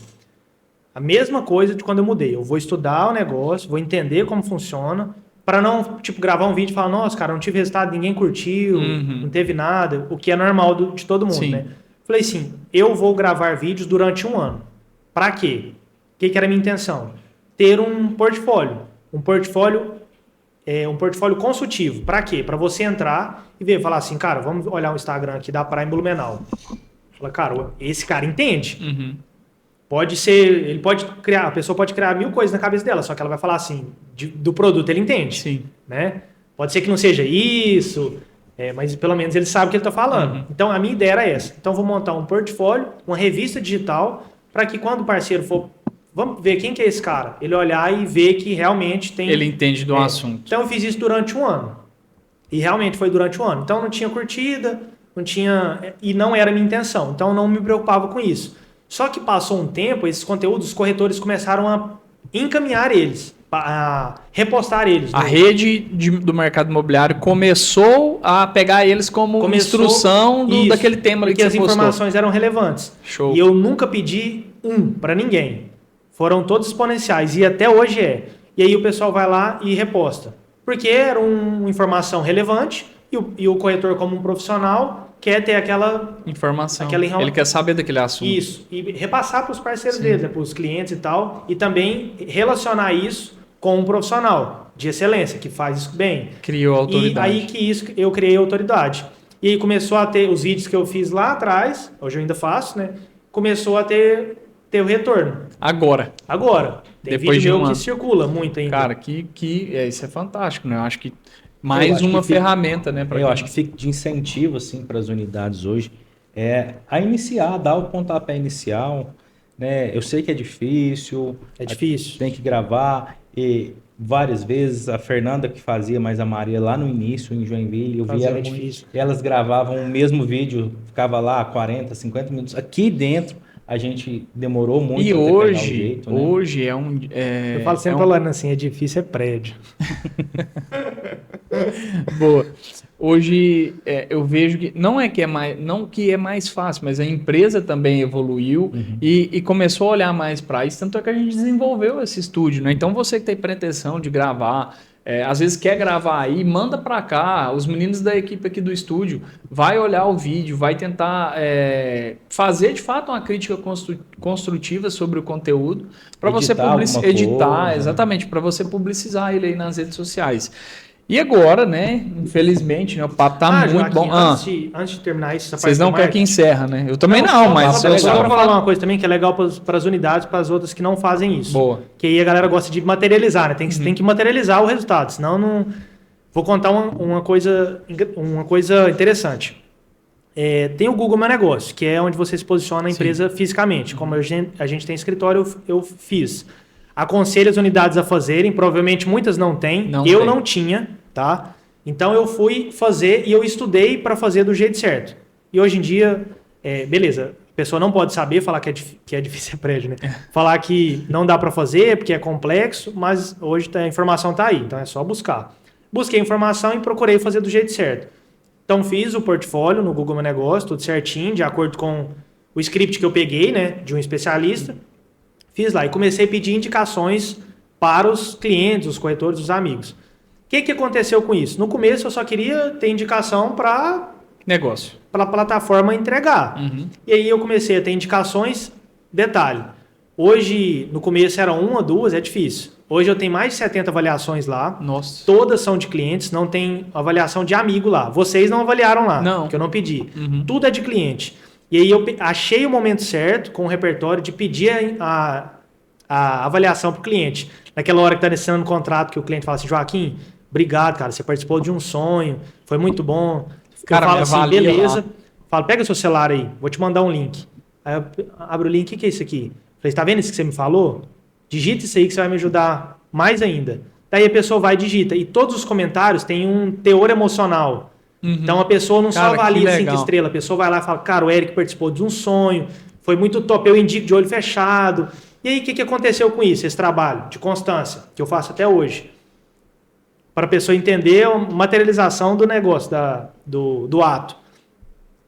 A mesma coisa de quando eu mudei. Eu vou estudar o negócio, vou entender como funciona, para não, tipo, gravar um vídeo e falar, nossa, cara, não tive resultado, ninguém curtiu, não teve nada, o que é normal de todo mundo, né? Falei assim, eu vou gravar vídeos durante 1 ano. Para quê? O que era a minha intenção? Ter um portfólio. Um portfólio consultivo. Para quê? Para você entrar e ver, falar assim, cara, vamos olhar o Instagram aqui da Prime Blumenau. Fala, cara, esse cara entende. Pode ser, ele pode criar, a pessoa pode criar 1000 coisas na cabeça dela, só que ela vai falar assim, do produto ele entende. Sim. Né? Pode ser que não seja isso, mas pelo menos ele sabe o que ele está falando. Então a minha ideia era essa. Então eu vou montar um portfólio, uma revista digital, para que quando o parceiro for, vamos ver quem que é esse cara, ele olhar e ver que realmente tem... Ele entende do assunto. Então eu fiz isso durante 1 ano. E realmente foi durante 1 ano. Então não tinha curtida, não tinha... E não era a minha intenção. Então eu não me preocupava com isso. Só que passou um tempo, esses conteúdos, os corretores começaram a encaminhar eles, a repostar eles. A rede do mercado imobiliário começou a pegar eles como instrução daquele tema ali que as você postou. Informações eram relevantes. Show. E eu nunca pedi para ninguém. Foram todos exponenciais e até hoje é. E aí o pessoal vai lá e reposta. Porque era uma informação relevante, E o corretor, como um profissional, quer ter aquela Informação. Aquela Ele quer saber daquele assunto. Isso. E repassar para os parceiros dele, né, para os clientes e tal. E também relacionar isso com um profissional de excelência, que faz isso bem. Criou autoridade. E aí que isso eu criei autoridade. E aí começou a ter os vídeos que eu fiz lá atrás, hoje eu ainda faço, né? Começou a ter o retorno. Agora. Tem Depois vídeo de meu um que ano. circula muito ainda. Cara, isso é fantástico, né? Eu acho que mais uma ferramenta, né? Eu acho que fica de incentivo, assim, para as unidades hoje, a iniciar, dar o pontapé inicial, né? Eu sei que é difícil. É difícil. Tem que gravar, e várias vezes a Fernanda que fazia, mas a Maria lá no início, em Joinville, eu vi elas gravavam o mesmo vídeo, ficava lá 40, 50 minutos. Aqui dentro, a gente demorou muito e até hoje, pegar o jeito, né? hoje eu falo sempre falando assim, é difícil, é prédio. Boa. Hoje eu vejo que não que é mais fácil, mas a empresa também evoluiu e começou a olhar mais para isso, tanto é que a gente desenvolveu esse estúdio, né? Então você que tem pretensão de gravar, às vezes quer gravar aí, manda para cá, os meninos da equipe aqui do estúdio vai olhar o vídeo, vai tentar fazer de fato uma crítica construtiva sobre o conteúdo para você editar, exatamente, para você publicizar ele aí nas redes sociais. E agora, né? Infelizmente, né, o papo tá muito Joaquim, bom. Antes de terminar isso, vocês não querem que encerra, né? Eu também não, mas só para falar uma coisa também que é legal para as unidades, para as outras que não fazem isso. Boa. Que aí a galera gosta de materializar, né? Tem que materializar o resultado, senão não. Vou contar uma coisa interessante. Tem o Google Meu Negócio, que é onde você se posiciona a empresa fisicamente. Como a gente tem escritório, eu fiz. Aconselho as unidades a fazerem, provavelmente muitas não têm. Não tinha, tá? Então eu fui fazer e eu estudei para fazer do jeito certo. E hoje em dia, beleza, a pessoa não pode saber falar que é difícil prédio, né? Falar que não dá para fazer porque é complexo, mas hoje a informação está aí, então é só buscar. Busquei informação e procurei fazer do jeito certo. Então fiz o portfólio no Google Meu Negócio, tudo certinho, de acordo com o script que eu peguei, né, de um especialista. Fiz lá e comecei a pedir indicações para os clientes, os corretores, os amigos. O que aconteceu com isso? No começo eu só queria ter indicação para negócio, para a plataforma entregar. E aí eu comecei a ter indicações. Detalhe, hoje, no começo era 1 ou 2, é difícil. Hoje eu tenho mais de 70 avaliações lá. Nossa. Todas são de clientes, não tem avaliação de amigo lá. Vocês não avaliaram lá, porque eu não pedi. Tudo é de cliente. E aí eu achei o momento certo, com o repertório, de pedir a avaliação para o cliente. Naquela hora que está assinando o contrato, que o cliente fala assim, Joaquim, obrigado, cara, você participou de um sonho, foi muito bom. Cara, eu falo assim, beleza. Lá. Falo, pega seu celular aí, vou te mandar um link. Aí eu abro o link, o que é isso aqui? Falei, tá vendo isso que você me falou? Digita isso aí que você vai me ajudar mais ainda. Daí a pessoa vai e digita. E todos os comentários têm um teor emocional. Então a pessoa não só avalia 5 estrelas, a pessoa vai lá e fala, cara, o Eric participou de um sonho, foi muito top, eu indico de olho fechado. E aí o que aconteceu com isso, esse trabalho de constância, que eu faço até hoje? Para a pessoa entender a materialização do negócio, do ato.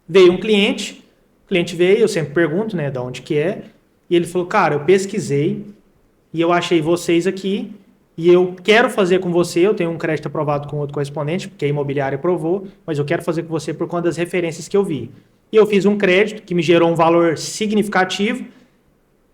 Veio um cliente, o cliente veio, eu sempre pergunto, né, de onde que é, e ele falou, cara, eu pesquisei e eu achei vocês aqui, e eu quero fazer com você, eu tenho um crédito aprovado com outro correspondente, porque a imobiliária aprovou, mas eu quero fazer com você por conta das referências que eu vi. E eu fiz um crédito que me gerou um valor significativo,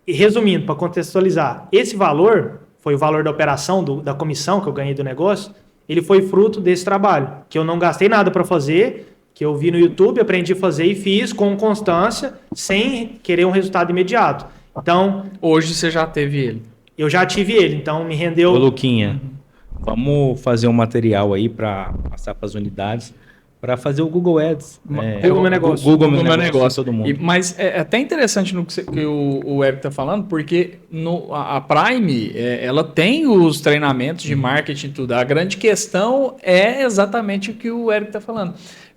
e resumindo, para contextualizar, esse valor foi o valor da operação, da comissão que eu ganhei do negócio, ele foi fruto desse trabalho, que eu não gastei nada para fazer, que eu vi no YouTube, aprendi a fazer e fiz com constância, sem querer um resultado imediato. Então, hoje você já teve ele. Eu já tive ele, então me rendeu... Ô, Luquinha, vamos fazer um material aí para passar para as unidades, para fazer o Google Ads. Google Meu Negócio. Google Meu Negócio, todo mundo. Mas é até interessante no que o Eric está falando, porque a Prime, ela tem os treinamentos de marketing e tudo. A grande questão é exatamente o que o Eric está falando.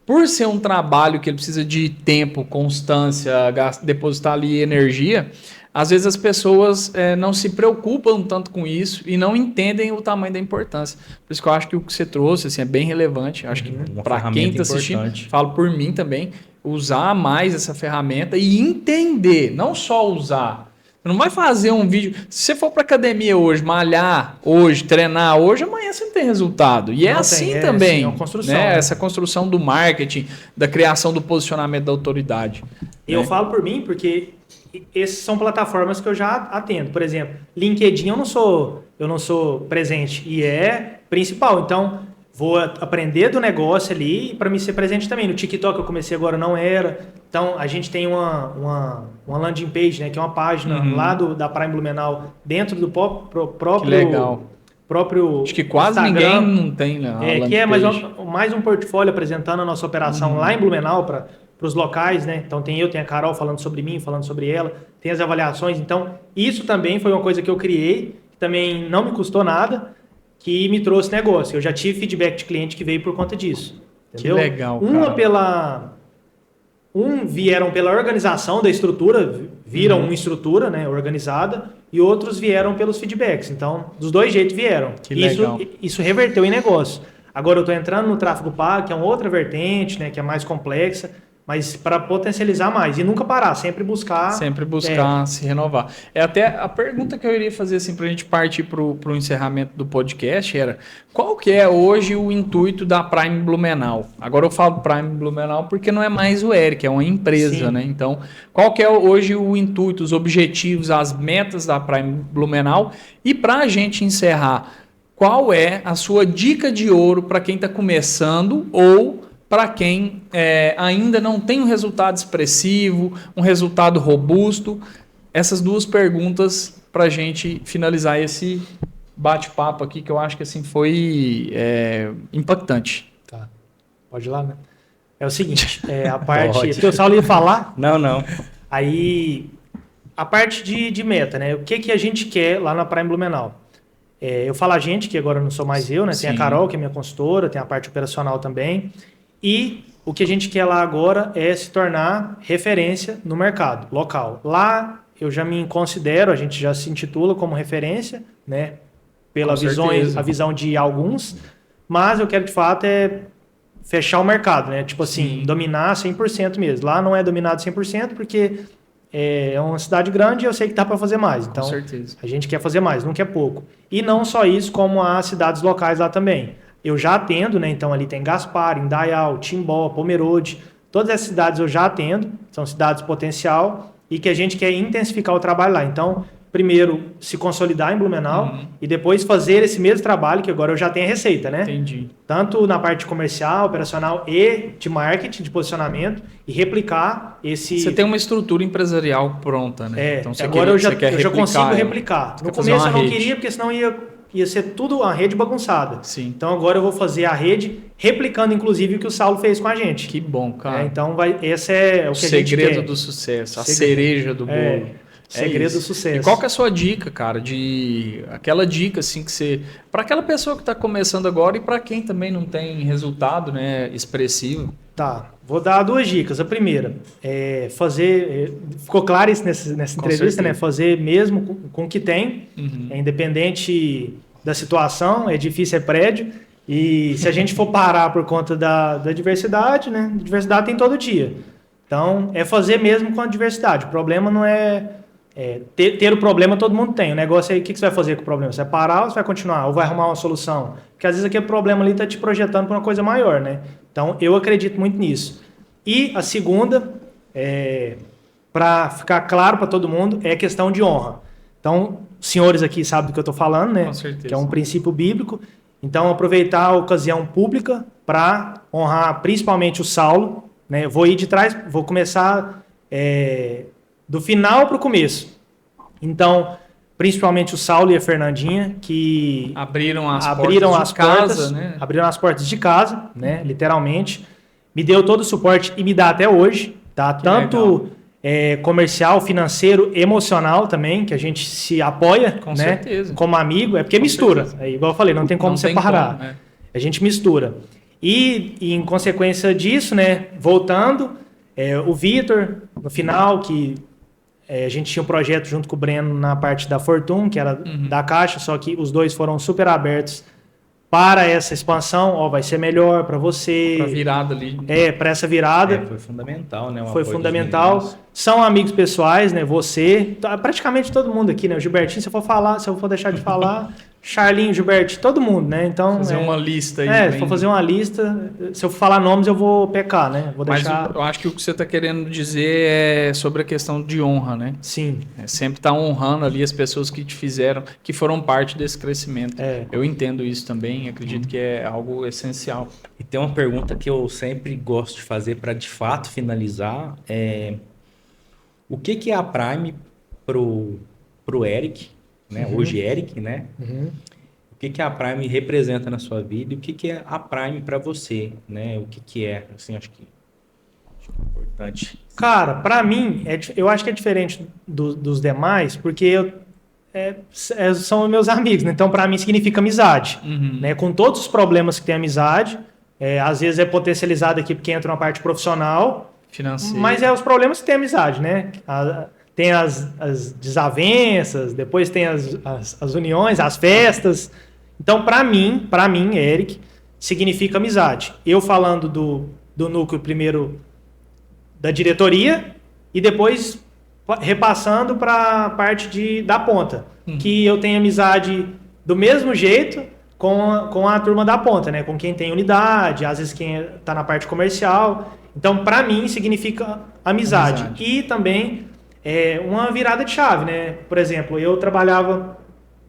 Por ser um trabalho que ele precisa de tempo, constância, depositar ali energia, às vezes as pessoas não se preocupam tanto com isso e não entendem o tamanho da importância. Por isso que eu acho que o que você trouxe assim, é bem relevante. Acho que para quem está assistindo, falo por mim também, usar mais essa ferramenta e entender, não só usar. Não vai fazer um vídeo. Se você for para academia hoje, malhar hoje, treinar hoje, amanhã você não tem resultado. E é assim também. Sim, é uma construção, né? né? Essa construção do marketing, da criação do posicionamento da autoridade. Eu falo por mim porque essas são plataformas que eu já atendo. Por exemplo, LinkedIn eu não sou presente e é principal. Então, vou aprender do negócio ali para me ser presente também. No TikTok eu comecei agora, não era. Então, a gente tem uma landing page, né, que é uma página lá da Prime Blumenau, dentro do próprio... Que legal. Próprio Acho que quase Instagram. ninguém não tem, né? Que é mais um portfólio apresentando a nossa operação lá em Blumenau para os locais, né? Então tem a Carol falando sobre mim, falando sobre ela, tem as avaliações. Então, isso também foi uma coisa que eu criei, que também não me custou nada, que me trouxe negócio. Eu já tive feedback de cliente que veio por conta disso. Entendeu? Que legal, cara. Vieram pela organização da estrutura, viram uma estrutura, né, organizada, e outros vieram pelos feedbacks. Então, dos dois jeitos vieram. Que legal. Isso reverteu em negócio. Agora eu estou entrando no tráfego pago, que é uma outra vertente, né, que é mais complexa, mas para potencializar mais e nunca parar, sempre buscar se renovar. É até a pergunta que eu iria fazer assim para a gente partir para o encerramento do podcast era: qual que é hoje o intuito da Prime Blumenau? Agora eu falo Prime Blumenau porque não é mais o Eric, é uma empresa, né? Então, qual que é hoje o intuito, os objetivos, as metas da Prime Blumenau? E para a gente encerrar, qual é a sua dica de ouro para quem está começando ou para quem ainda não tem um resultado expressivo, um resultado robusto? Essas duas perguntas para a gente finalizar esse bate-papo aqui, que eu acho que assim foi impactante. Tá. Pode ir lá, né? É o seguinte, a parte... O Saulo ia falar? Não. Aí, a parte de meta, né? O que a gente quer lá na Prime Blumenau? Eu falo a gente, que agora não sou mais eu, né? Tem a Carol, que é minha consultora, tem a parte operacional também. E o que a gente quer lá agora é se tornar referência no mercado local. Lá eu já me considero, a gente já se intitula como referência, né? Pela a visão de alguns, mas eu quero de fato fechar o mercado, né? Tipo assim, dominar 100% mesmo. Lá não é dominado 100% porque é uma cidade grande e eu sei que dá para fazer mais. Então, com certeza. A gente quer fazer mais, não quer pouco. E não só isso, como as cidades locais lá também. Eu já atendo, né? Então ali tem Gaspar, Indaial, Timbó, Pomerode. Todas essas cidades eu já atendo, são cidades potencial e que a gente quer intensificar o trabalho lá. Então, primeiro, se consolidar em Blumenau e depois fazer esse mesmo trabalho, que agora eu já tenho a receita, né? Entendi. Tanto na parte comercial, operacional e de marketing, de posicionamento, e replicar esse... Você tem uma estrutura empresarial pronta, né? Então, agora eu já consigo replicar. No começo eu não queria, porque senão ia ser tudo a rede bagunçada. Sim. Então agora eu vou fazer a rede replicando, inclusive, o que o Saulo fez com a gente. Que bom, cara. Então esse é o que a gente quer. Segredo do sucesso, a cereja do bolo. Segredo do sucesso. E qual que é a sua dica, cara? Aquela dica assim que você... Para aquela pessoa que está começando agora e para quem também não tem resultado, né, expressivo. Tá, vou dar duas dicas. A primeira é fazer... ficou claro isso nessa entrevista, certeza, né? Fazer mesmo com o que tem, independente da situação, é difícil, é prédio. E se a gente for parar por conta da diversidade, né? Diversidade tem todo dia. Então, é fazer mesmo com a diversidade. O problema não ter o problema todo mundo tem. O negócio é o que você vai fazer com o problema? Você vai parar ou você vai continuar? Ou vai arrumar uma solução? Porque às vezes aquele problema ali está te projetando para uma coisa maior, né? Então, eu acredito muito nisso. E a segunda, para ficar claro para todo mundo, é a questão de honra. Então, os senhores aqui sabem do que eu estou falando, né? Com certeza. Que é um princípio bíblico. Então, aproveitar a ocasião pública para honrar principalmente o Saulo, né? Vou ir de trás, vou começar do final para o começo. Então, principalmente o Saulo e a Fernandinha, que abriram as portas, né? Abriram as portas de casa, né? Literalmente. Me deu todo o suporte e me dá até hoje, tá? Tanto comercial, financeiro, emocional também, que a gente se apoia, com né? certeza. Como amigo, porque com mistura. Igual eu falei, não tem como separar. Tem como, A gente mistura. E em consequência disso, né? Voltando, o Vitor, no final, que a gente tinha um projeto junto com o Breno na parte da Fortune, que era da Caixa, só que os dois foram super abertos para essa expansão, ó, vai ser melhor para você. Para virada ali. Para essa virada. Foi fundamental, né? Foi fundamental. São amigos pessoais, né? Você, praticamente todo mundo aqui, né? O Gilbertinho, se eu for deixar de falar, Charlinho, Gilbertinho, todo mundo, né? Então, fazer uma lista aí. se for fazer uma lista, se eu for falar nomes, eu vou pecar, né? Vou deixar... Mas eu acho que o que você está querendo dizer é sobre a questão de honra, né? Sim. Sempre estar honrando ali as pessoas que te fizeram, que foram parte desse crescimento. Eu entendo isso também, acredito que é algo essencial. E tem uma pergunta que eu sempre gosto de fazer para de fato finalizar, o que é a Prime pro Eric, né? Hoje Eric, né? O que a Prime representa na sua vida e o que é a Prime para você, né? O que é, assim, acho que é importante. Cara, para mim, eu acho que é diferente dos demais, porque são meus amigos, né? Então para mim significa amizade, né? Com todos os problemas que tem amizade, às vezes é potencializado aqui porque entra uma parte profissional, financeira, mas os problemas que tem amizade, né? Tem as desavenças, depois tem as uniões, as festas. Então, para mim, Eric, significa amizade. Eu falando do núcleo primeiro da diretoria e depois repassando para a parte da ponta. Que eu tenho amizade do mesmo jeito com a turma da ponta, né? Com quem tem unidade, às vezes quem está na parte comercial. Então, para mim, significa amizade. E também uma virada de chave, né? Por exemplo, eu trabalhava,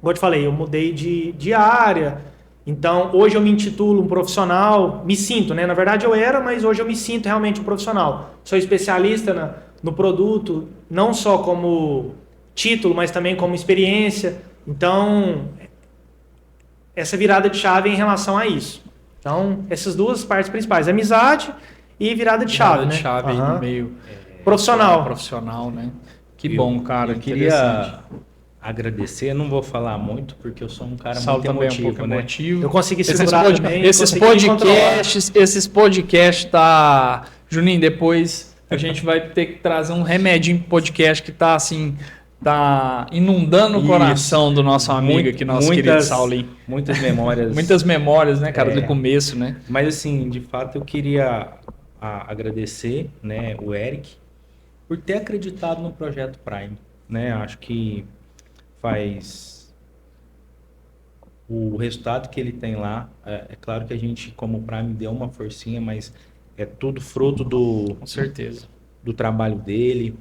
como eu te falei, eu mudei de área. Então, hoje eu me intitulo um profissional, me sinto, né? Na verdade eu era, mas hoje eu me sinto realmente um profissional. Sou especialista no produto, não só como título, mas também como experiência. Então, essa virada de chave é em relação a isso. Então, essas duas partes principais, amizade e virada de chave, né? Chave aí no meio profissional, né? Que bom, cara. Eu queria agradecer, não vou falar muito porque eu sou um cara muito emotivo, né? Eu consegui segurar também. Esses podcasts tá, Juninho, depois a gente vai ter que trazer um remedinho pro podcast que tá assim, tá inundando o coração do nosso amigo aqui, nosso querido Saulinho. Muitas memórias. Muitas memórias, né, cara, do começo, né? Mas assim, de fato, eu queria agradecer, né, o Eric por ter acreditado no projeto Prime, né? Acho que o resultado que ele tem lá, é claro que a gente, como Prime, deu uma forcinha, mas é tudo fruto com certeza, do trabalho dele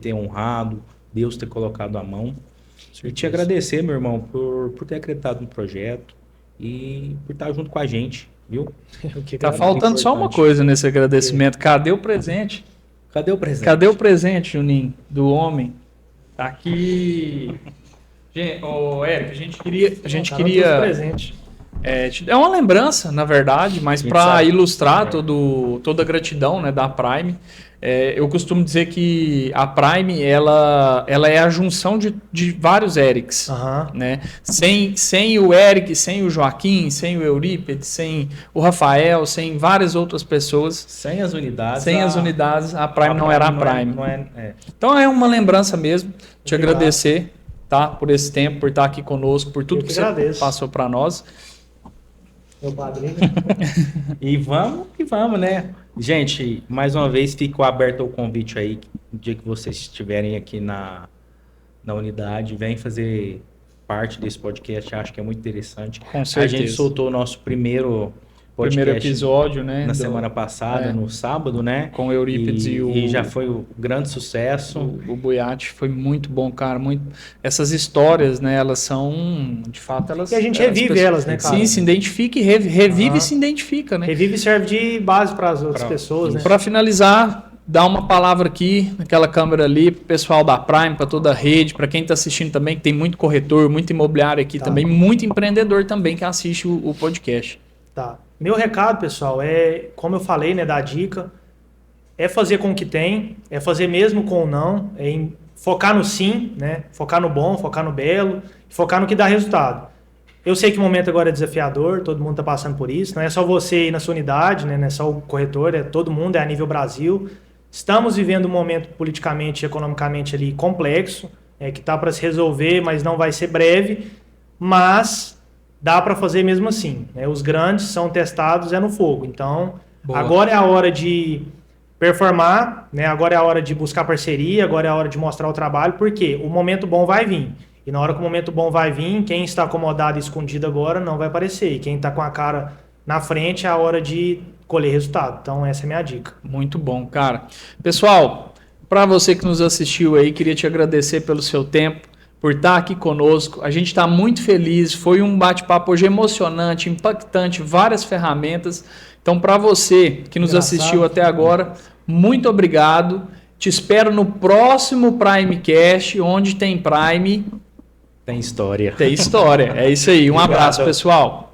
ter honrado, Deus ter colocado a mão. E te agradecer, meu irmão, por ter acreditado no projeto e por estar junto com a gente, viu? Tá faltando só uma coisa nesse agradecimento. Cadê o presente? Cadê o presente? Cadê o presente, Juninho, do homem? Tá aqui. Gente, Eric, a gente queria presente. É uma lembrança, na verdade, mas para ilustrar toda a gratidão, né, da Prime. Eu costumo dizer que a Prime ela é a junção de vários Erics. Né? Sem o Eric, sem o Joaquim, sem o Eurípides, sem o Rafael, sem várias outras pessoas. Sem as unidades. A Prime não era a Prime. Então é uma lembrança mesmo. Te agradecer, tá, por esse tempo, por estar aqui conosco, por tudo que você passou para nós. Meu padrinho. E vamos, né? Gente, mais uma vez fico aberto ao convite aí, no dia que vocês estiverem aqui na unidade, vem fazer parte desse podcast, acho que é muito interessante. Com certeza. A gente soltou o nosso primeiro episódio, né? Na semana passada, no sábado, né? Com o Eurípides e já foi um grande sucesso. O Buiatti foi muito bom, cara. Essas histórias, né? Elas são, de fato, elas... E a gente revive elas, né, cara? Sim, se identifica e revive e se identifica, né? Revive e serve de base para as outras pessoas, né? Para finalizar, dar uma palavra aqui, naquela câmera ali, pro pessoal da Prime, para toda a rede, para quem está assistindo também, que tem muito corretor, muito imobiliário aqui também, muito empreendedor também que assiste o podcast. Tá. Meu recado, pessoal, como eu falei, né, da dica, é fazer com o que tem, é fazer mesmo com o não, focar no sim, né, focar no bom, focar no belo, focar no que dá resultado. Eu sei que o momento agora é desafiador, todo mundo está passando por isso, não é só você ir na sua unidade, né, não é só o corretor, é todo mundo, é a nível Brasil. Estamos vivendo um momento politicamente e economicamente ali complexo, que está para se resolver, mas não vai ser breve, mas dá para fazer mesmo assim, né? Os grandes são testados no fogo. Então, Boa. agora é a hora de performar, né? Agora é a hora de buscar parceria, agora é a hora de mostrar o trabalho, porque o momento bom vai vir. E na hora que o momento bom vai vir, quem está acomodado e escondido agora não vai aparecer. E quem está com a cara na frente é a hora de colher resultado. Então, essa é a minha dica. Muito bom, cara. Pessoal, para você que nos assistiu aí, queria te agradecer pelo seu tempo, por estar aqui conosco. A gente está muito feliz. Foi um bate-papo hoje emocionante, impactante, várias ferramentas. Então, para você que nos assistiu até agora, muito obrigado. Te espero no próximo Primecast, onde tem Prime. Tem história. Tem história. É isso aí. Um abraço, pessoal.